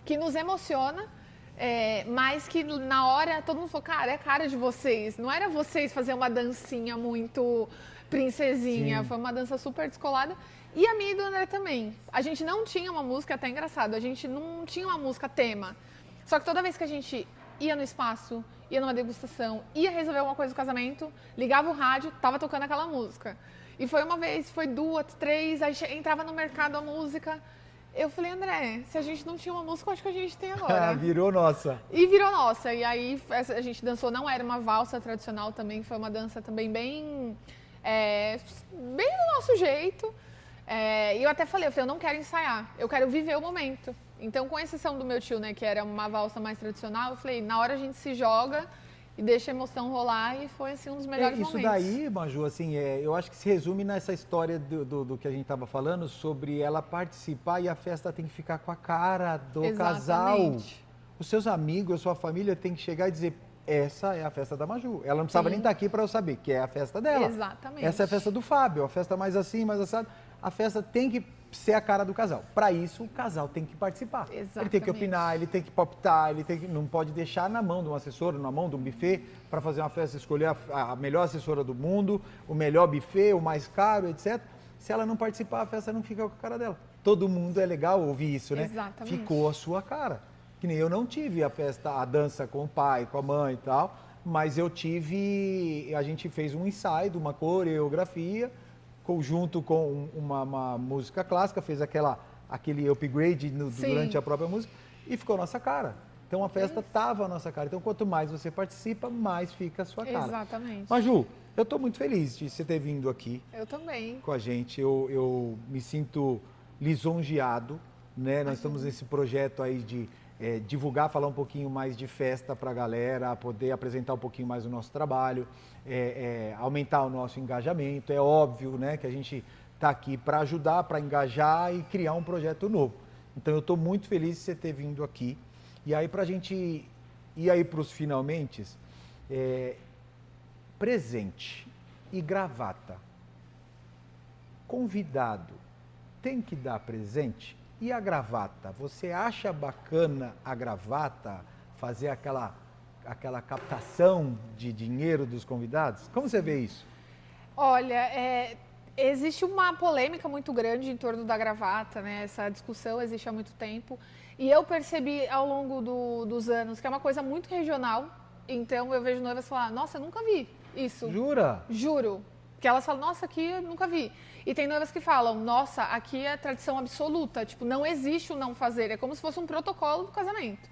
que nos emociona, mas que na hora todo mundo falou, cara, é a cara de vocês, não era vocês fazer uma dancinha muito princesinha, foi uma dança super descolada. E a minha e do André também. A gente não tinha uma música, até engraçado, a gente não tinha uma música tema. Só que toda vez que a gente ia no espaço, ia numa degustação, ia resolver alguma coisa do casamento, ligava o rádio, tava tocando aquela música. E foi uma vez, foi 2, 3, aí entrava no mercado a música. Eu falei, André, se a gente não tinha uma música, eu acho que a gente tem agora. Virou nossa. E virou nossa. E aí a gente dançou, não era uma valsa tradicional também, foi uma dança também bem do nosso jeito. E eu até falei, eu não quero ensaiar, eu quero viver o momento. Então, com exceção do meu tio, né, que era uma valsa mais tradicional, eu falei, na hora a gente se joga e deixa a emoção rolar, e foi assim um dos melhores momentos. Isso daí, Maju, assim, eu acho que se resume nessa história do que a gente estava falando, sobre ela participar e a festa tem que ficar com a cara do casal. os seus amigos, a sua família tem que chegar e dizer, essa é a festa da Maju. Ela não precisava Sim. nem estar aqui para eu saber que é a festa dela. Exatamente. Essa é a festa do Fábio, a festa mais assim, mais assado. A festa tem que ser a cara do casal. Para isso, o casal tem que participar. Exatamente. Ele tem que opinar, ele tem que palpitar, não pode deixar na mão de um assessor, na mão de um buffet, para fazer uma festa, escolher a melhor assessora do mundo, o melhor buffet, o mais caro, etc. Se ela não participar, a festa não fica com a cara dela. Todo mundo é legal ouvir isso, né? Exatamente. Ficou a sua cara. Que nem eu não tive a festa, a dança com o pai, com a mãe e tal, mas eu tive, a gente fez um ensaio de uma coreografia, junto com uma música clássica, fez aquele upgrade durante a própria música e ficou a nossa cara. Então a festa estava a nossa cara. Então quanto mais você participa, mais fica a sua cara. Exatamente. Maju, eu estou muito feliz de você ter vindo aqui Eu também. com a gente. Eu me sinto lisonjeado, né? Nós estamos nesse projeto aí de divulgar, falar um pouquinho mais de festa para a galera, poder apresentar um pouquinho mais o nosso trabalho, aumentar o nosso engajamento. É óbvio, né, que a gente está aqui para ajudar, para engajar e criar um projeto novo. Então eu estou muito feliz de você ter vindo aqui. E aí para a gente ir aí para os finalmente, presente e gravata. Convidado tem que dar presente? E a gravata? Você acha bacana a gravata fazer aquela captação de dinheiro dos convidados? Como você vê isso? Olha, existe uma polêmica muito grande em torno da gravata, né? Essa discussão existe há muito tempo. E eu percebi ao longo dos anos que é uma coisa muito regional. Então eu vejo noivas falar, nossa, eu nunca vi isso. Jura? Juro. Que elas falam, nossa, aqui eu nunca vi. E tem noivas que falam, nossa, aqui é tradição absoluta. Tipo, não existe o não fazer. É como se fosse um protocolo do casamento.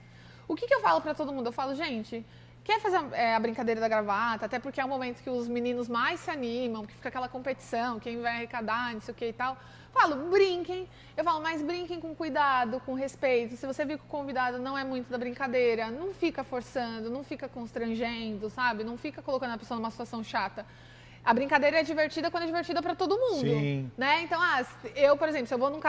O que eu falo pra todo mundo? Eu falo, gente, quer fazer a brincadeira da gravata? Até porque é o momento que os meninos mais se animam, que fica aquela competição, quem vai arrecadar, não sei o que e tal. Falo, brinquem. Eu falo, mas brinquem com cuidado, com respeito. Se você vir que o convidado não é muito da brincadeira, não fica forçando, não fica constrangendo, sabe? Não fica colocando a pessoa numa situação chata. A brincadeira é divertida quando é divertida para todo mundo. Sim. Né? Então, eu, por exemplo, se eu vou num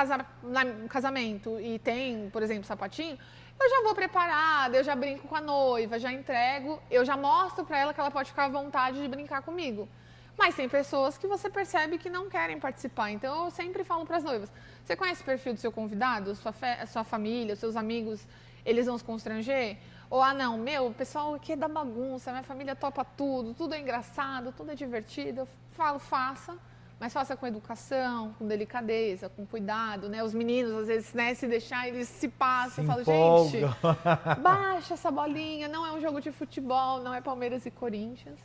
casamento e tem, por exemplo, sapatinho, eu já vou preparada, eu já brinco com a noiva, já entrego, eu já mostro para ela que ela pode ficar à vontade de brincar comigo. Mas tem pessoas que você percebe que não querem participar. Então, eu sempre falo para as noivas, você conhece o perfil do seu convidado, sua família, seus amigos, eles vão se constranger? Ou, não, o pessoal aqui é da bagunça, minha família topa tudo é engraçado, tudo é divertido. Eu falo, faça, mas faça com educação, com delicadeza, com cuidado, né? Os meninos, às vezes, né, se deixar, eles se passam. Eu falo, gente, baixa essa bolinha, não é um jogo de futebol, não é Palmeiras e Corinthians.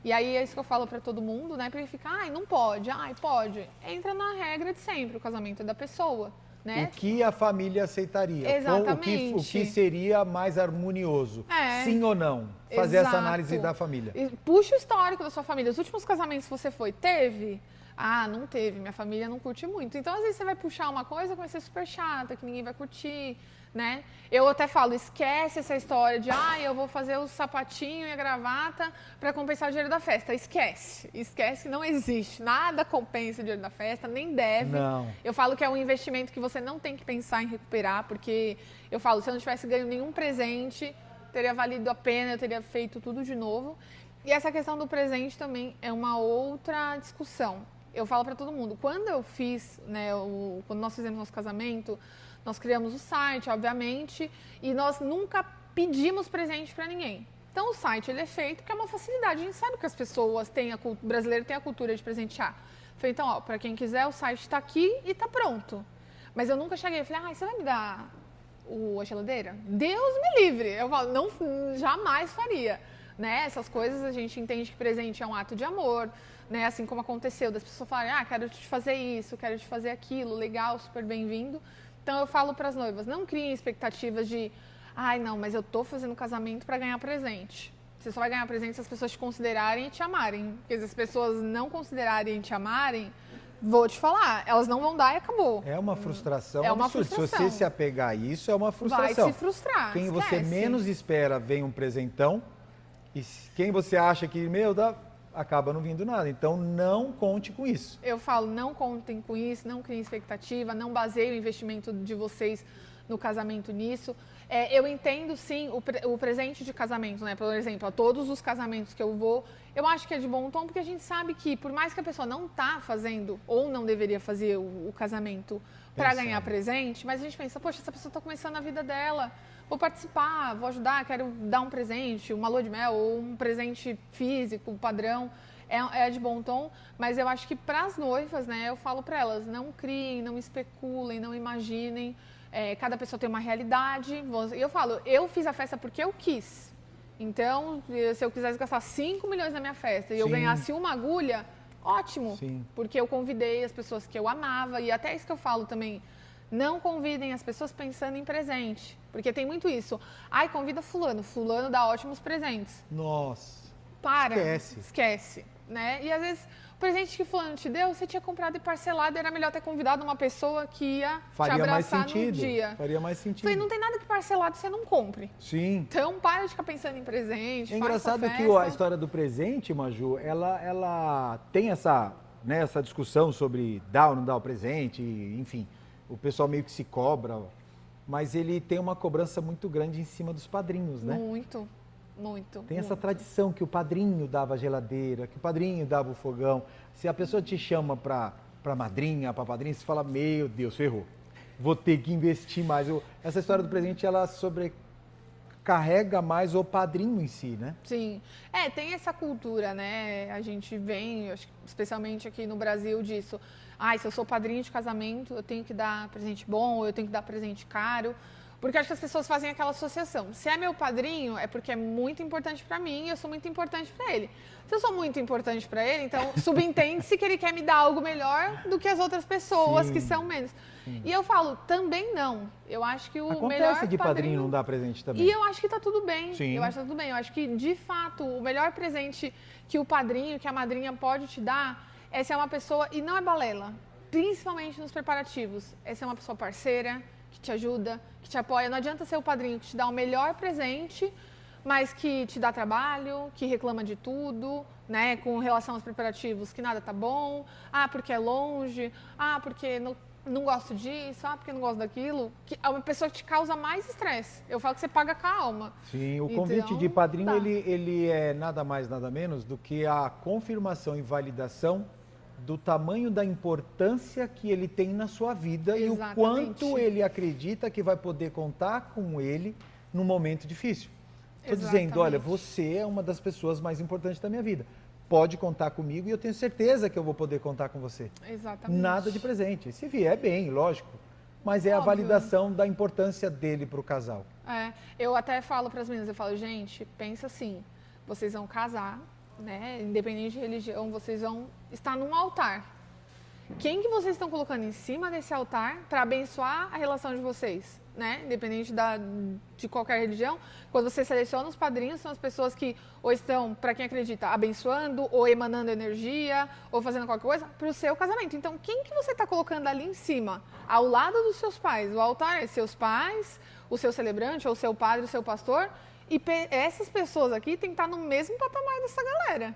E aí é isso que eu falo pra todo mundo, né? Porque fica, não pode, pode. Entra na regra de sempre, o casamento é da pessoa. Né? O que a família aceitaria? Exatamente. O que seria mais harmonioso? Sim ou não? Fazer essa análise da família. Puxa o histórico da sua família. Os últimos casamentos que você foi, teve? Não teve. Minha família não curte muito. Então, às vezes, você vai puxar uma coisa que vai ser super chata, que ninguém vai curtir, né? Eu até falo, esquece essa história de, eu vou fazer o sapatinho e a gravata para compensar o dinheiro da festa. Esquece. Esquece que não existe. Nada compensa o dinheiro da festa, nem deve. Não. Eu falo que é um investimento que você não tem que pensar em recuperar, porque eu falo, se eu não tivesse ganho nenhum presente, teria valido a pena, eu teria feito tudo de novo. E essa questão do presente também é uma outra discussão. Eu falo para todo mundo, quando eu fiz, né, quando nós fizemos nosso casamento, nós criamos o site, obviamente, e nós nunca pedimos presente para ninguém. Então, o site ele é feito porque é uma facilidade. A gente sabe que as pessoas têm, o brasileiro tem a cultura de presentear. Falei, então, para quem quiser, o site está aqui e está pronto. Mas eu nunca cheguei e falei, você vai me dar a geladeira? Deus me livre! Eu falo, não, jamais faria. Né? Essas coisas a gente entende que presente é um ato de amor, né? Assim como aconteceu, das pessoas falarem, quero te fazer isso, quero te fazer aquilo, legal, super bem-vindo. Então eu falo para as noivas, não criem expectativas de, não, mas eu tô fazendo casamento para ganhar presente. Você só vai ganhar presente se as pessoas te considerarem e te amarem. Porque se as pessoas não considerarem e te amarem, vou te falar, elas não vão dar e acabou. É uma frustração. É uma frustração. Se você se apegar a isso, é uma frustração. Vai se frustrar. Quem esquece. você menos espera vem um presentão. E quem você acha que, acaba não vindo nada. Então, não conte com isso. Eu falo, não contem com isso, não criem expectativa, não baseiem o investimento de vocês no casamento nisso. Eu entendo, sim, o presente de casamento, né? Por exemplo, a todos os casamentos que eu vou, eu acho que é de bom tom, porque a gente sabe que, por mais que a pessoa não tá fazendo, ou não deveria fazer o casamento para ganhar presente, mas a gente pensa, poxa, essa pessoa está começando a vida dela, vou participar, vou ajudar, quero dar um presente, uma lua de mel, ou um presente físico, padrão. É de bom tom, mas eu acho que para as noivas, né, eu falo para elas, não criem, não especulem, não imaginem. Cada pessoa tem uma realidade. E eu falo, eu fiz a festa porque eu quis. Então, se eu quisesse gastar 5 milhões na minha festa e eu ganhasse uma agulha, ótimo. Sim. Porque eu convidei as pessoas que eu amava. E até isso que eu falo também, não convidem as pessoas pensando em presente. Porque tem muito isso. Ai, convida fulano, fulano dá ótimos presentes. Nossa. Para, esquece. Né? E às vezes, o presente que fulano te deu, você tinha comprado e parcelado, era melhor ter convidado uma pessoa que ia te abraçar no dia. Faria mais sentido. Falei, não tem nada que parcelado você não compre. Sim. Então, para de ficar pensando em presente, É faz engraçado sua que festa. a história do presente, Maju, ela tem essa discussão sobre dar ou não dar o presente, enfim, o pessoal meio que se cobra, mas ele tem uma cobrança muito grande em cima dos padrinhos, né? Muito. Tem essa tradição que o padrinho dava a geladeira, que o padrinho dava o fogão. Se a pessoa te chama para madrinha, para padrinho, você fala, meu Deus, ferrou. Vou ter que investir mais. Essa história do presente, ela sobrecarrega mais o padrinho em si, né? Sim. Tem essa cultura, né? A gente vem, acho que especialmente aqui no Brasil, disso. Se eu sou padrinho de casamento, eu tenho que dar presente bom, ou eu tenho que dar presente caro. Porque acho que as pessoas fazem aquela associação. Se é meu padrinho, é porque é muito importante para mim e eu sou muito importante para ele. Se eu sou muito importante para ele, então subentende-se que ele quer me dar algo melhor do que as outras pessoas que são menos. E eu falo, também não. Eu acho que o melhor Acontece de padrinho não dar presente também. E eu acho que tá tudo bem. Sim. Eu acho que tá tudo bem. Eu acho que, de fato, o melhor presente que o padrinho, que a madrinha pode te dar é ser uma pessoa, e não é balela, principalmente nos preparativos, é ser uma pessoa parceira, que te ajuda, que te apoia. Não adianta ser o padrinho que te dá o melhor presente, mas que te dá trabalho, que reclama de tudo, né? Com relação aos preparativos, que nada tá bom. Porque é longe. Porque não gosto disso. Porque não gosto daquilo. Que é uma pessoa que te causa mais estresse. Eu falo que você paga com a alma. Sim, o convite de padrinho, ele é nada mais, nada menos do que a confirmação e validação do tamanho da importância que ele tem na sua vida. Exatamente. E o quanto ele acredita que vai poder contar com ele num momento difícil. Estou dizendo, olha, você é uma das pessoas mais importantes da minha vida. Pode contar comigo e eu tenho certeza que eu vou poder contar com você. Exatamente. Nada de presente. Se vier, bem, lógico. Mas é a validação da importância dele para o casal. Eu até falo para as meninas, eu falo, gente, pensa assim, vocês vão casar, né? Independente de religião, vocês vão estar num altar. Quem que vocês estão colocando em cima desse altar para abençoar a relação de vocês, né? Independente de qualquer religião, quando você seleciona os padrinhos, são as pessoas que ou estão, para quem acredita, abençoando, ou emanando energia, ou fazendo qualquer coisa para o seu casamento. Então, quem que você está colocando ali em cima, ao lado dos seus pais? O altar é seus pais, o seu celebrante, ou o seu padre, o seu pastor. E essas pessoas aqui têm que estar no mesmo patamar dessa galera.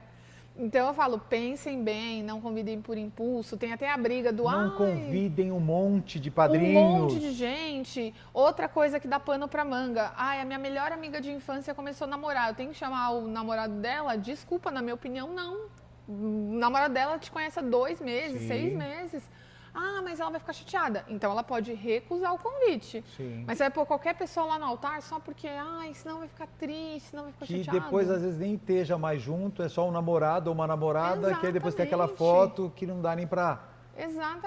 Então eu falo, pensem bem, não convidem por impulso. Tem até a briga do... Não convidem um monte de padrinhos. Um monte de gente. Outra coisa que dá pano pra manga. A minha melhor amiga de infância começou a namorar. Eu tenho que chamar o namorado dela? Desculpa, na minha opinião, não. O namorado dela te conhece há 2 meses, 6 meses. Mas ela vai ficar chateada. Então ela pode recusar o convite. Sim. Mas você vai pôr qualquer pessoa lá no altar só porque, senão vai ficar triste, senão vai ficar chateado. Que depois às vezes nem esteja mais junto, é só um namorado ou uma namorada. Exatamente. Que aí depois tem aquela foto que não dá nem pra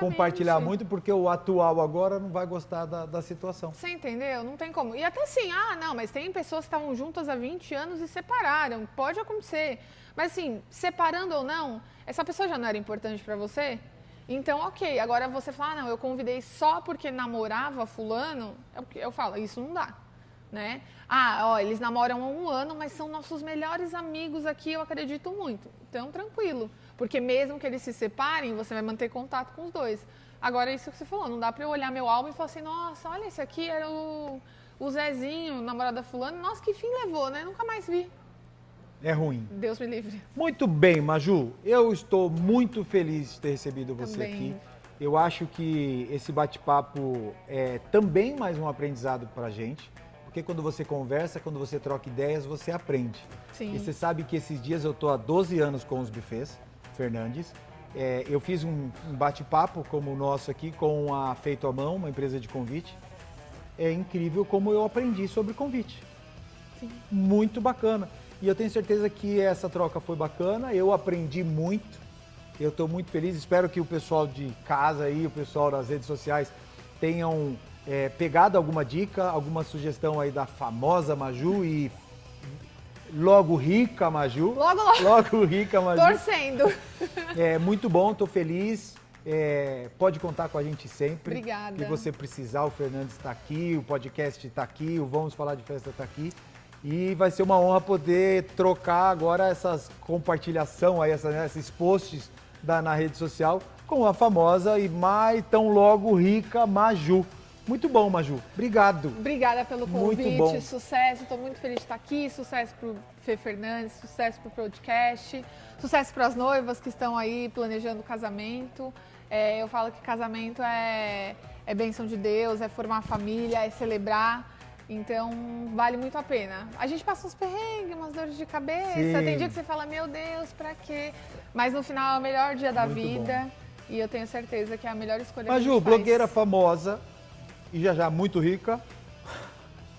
compartilhar muito, porque o atual agora não vai gostar da situação. Você entendeu? Não tem como. E até assim, não, mas tem pessoas que estavam juntas há 20 anos e separaram. Pode acontecer. Mas assim, separando ou não, essa pessoa já não era importante pra você? Então, ok, agora você fala, não, eu convidei só porque namorava fulano, eu falo, isso não dá, né? Eles namoram há 1 ano, mas são nossos melhores amigos aqui, eu acredito muito. Então, tranquilo, porque mesmo que eles se separem, você vai manter contato com os dois. Agora, isso que você falou, não dá pra eu olhar meu álbum e falar assim, nossa, olha, esse aqui era o Zezinho, namorado da fulano, nossa, que fim levou, né? Nunca mais vi. É ruim. Deus me livre. Muito bem, Maju. Eu estou muito feliz de ter recebido você também aqui. Eu acho que esse bate-papo é também mais um aprendizado para a gente, porque quando você conversa, quando você troca ideias, você aprende. Sim. E você sabe que esses dias eu estou há 12 anos com os buffets Fernandes. Eu fiz um bate-papo como o nosso aqui com a Feito à Mão, uma empresa de convite. É incrível como eu aprendi sobre convite. Sim. Muito bacana. E eu tenho certeza que essa troca foi bacana, eu aprendi muito. Eu estou muito feliz, espero que o pessoal de casa aí, o pessoal das redes sociais tenham pegado alguma dica, alguma sugestão aí da famosa Maju e logo rica Maju. Logo, logo. Logo rica Maju. Torcendo. Muito bom, estou feliz. Pode contar com a gente sempre. Obrigada. Que você precisar, o Fernandes está aqui, o podcast está aqui, o Vamos Falar de Festa está aqui. E vai ser uma honra poder trocar agora essas compartilhação aí, esses posts na rede social com a famosa e mais tão logo rica Maju. Muito bom, Maju. Obrigado. Obrigada pelo convite. Muito bom. Sucesso. Estou muito feliz de estar aqui. Sucesso para o Fê Fernandes, sucesso para o podcast, sucesso para as noivas que estão aí planejando o casamento. Eu falo que casamento é bênção de Deus, é formar família, é celebrar. Então, vale muito a pena. A gente passa uns perrengues, umas dores de cabeça. Sim. Tem dia que você fala, meu Deus, pra quê? Mas no final é o melhor dia da Muito vida. bom. E eu tenho certeza que é a melhor escolha que a Maju, gente faz. blogueira famosa e já muito rica.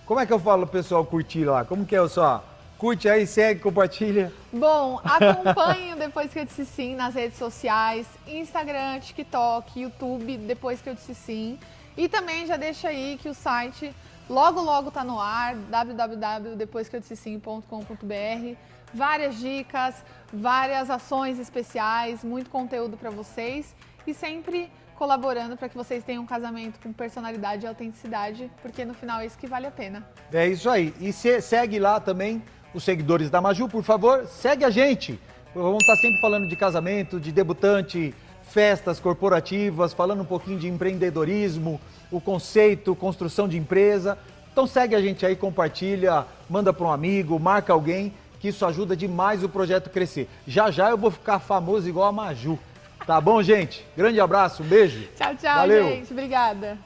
Como é que eu falo pro pessoal curtir lá? Como que é o só? Curte aí, segue, compartilha. Bom, acompanhe o Depois Que Eu Disse Sim nas redes sociais, Instagram, TikTok, YouTube, Depois Que Eu Disse Sim. E também já deixa aí que o site logo tá no ar, www.depoisqueeudissesim.com.br. Várias dicas, várias ações especiais, muito conteúdo para vocês e sempre colaborando para que vocês tenham um casamento com personalidade e autenticidade, porque no final é isso que vale a pena. É isso aí. E segue lá também os seguidores da Maju, por favor, segue a gente. Vamos estar sempre falando de casamento, de debutante, festas corporativas, falando um pouquinho de empreendedorismo, o conceito, construção de empresa. Então segue a gente aí, compartilha, manda para um amigo, marca alguém, que isso ajuda demais o projeto crescer. Já eu vou ficar famoso igual a Maju. Tá bom, gente? Grande abraço, um beijo. Tchau, Valeu. gente. Obrigada.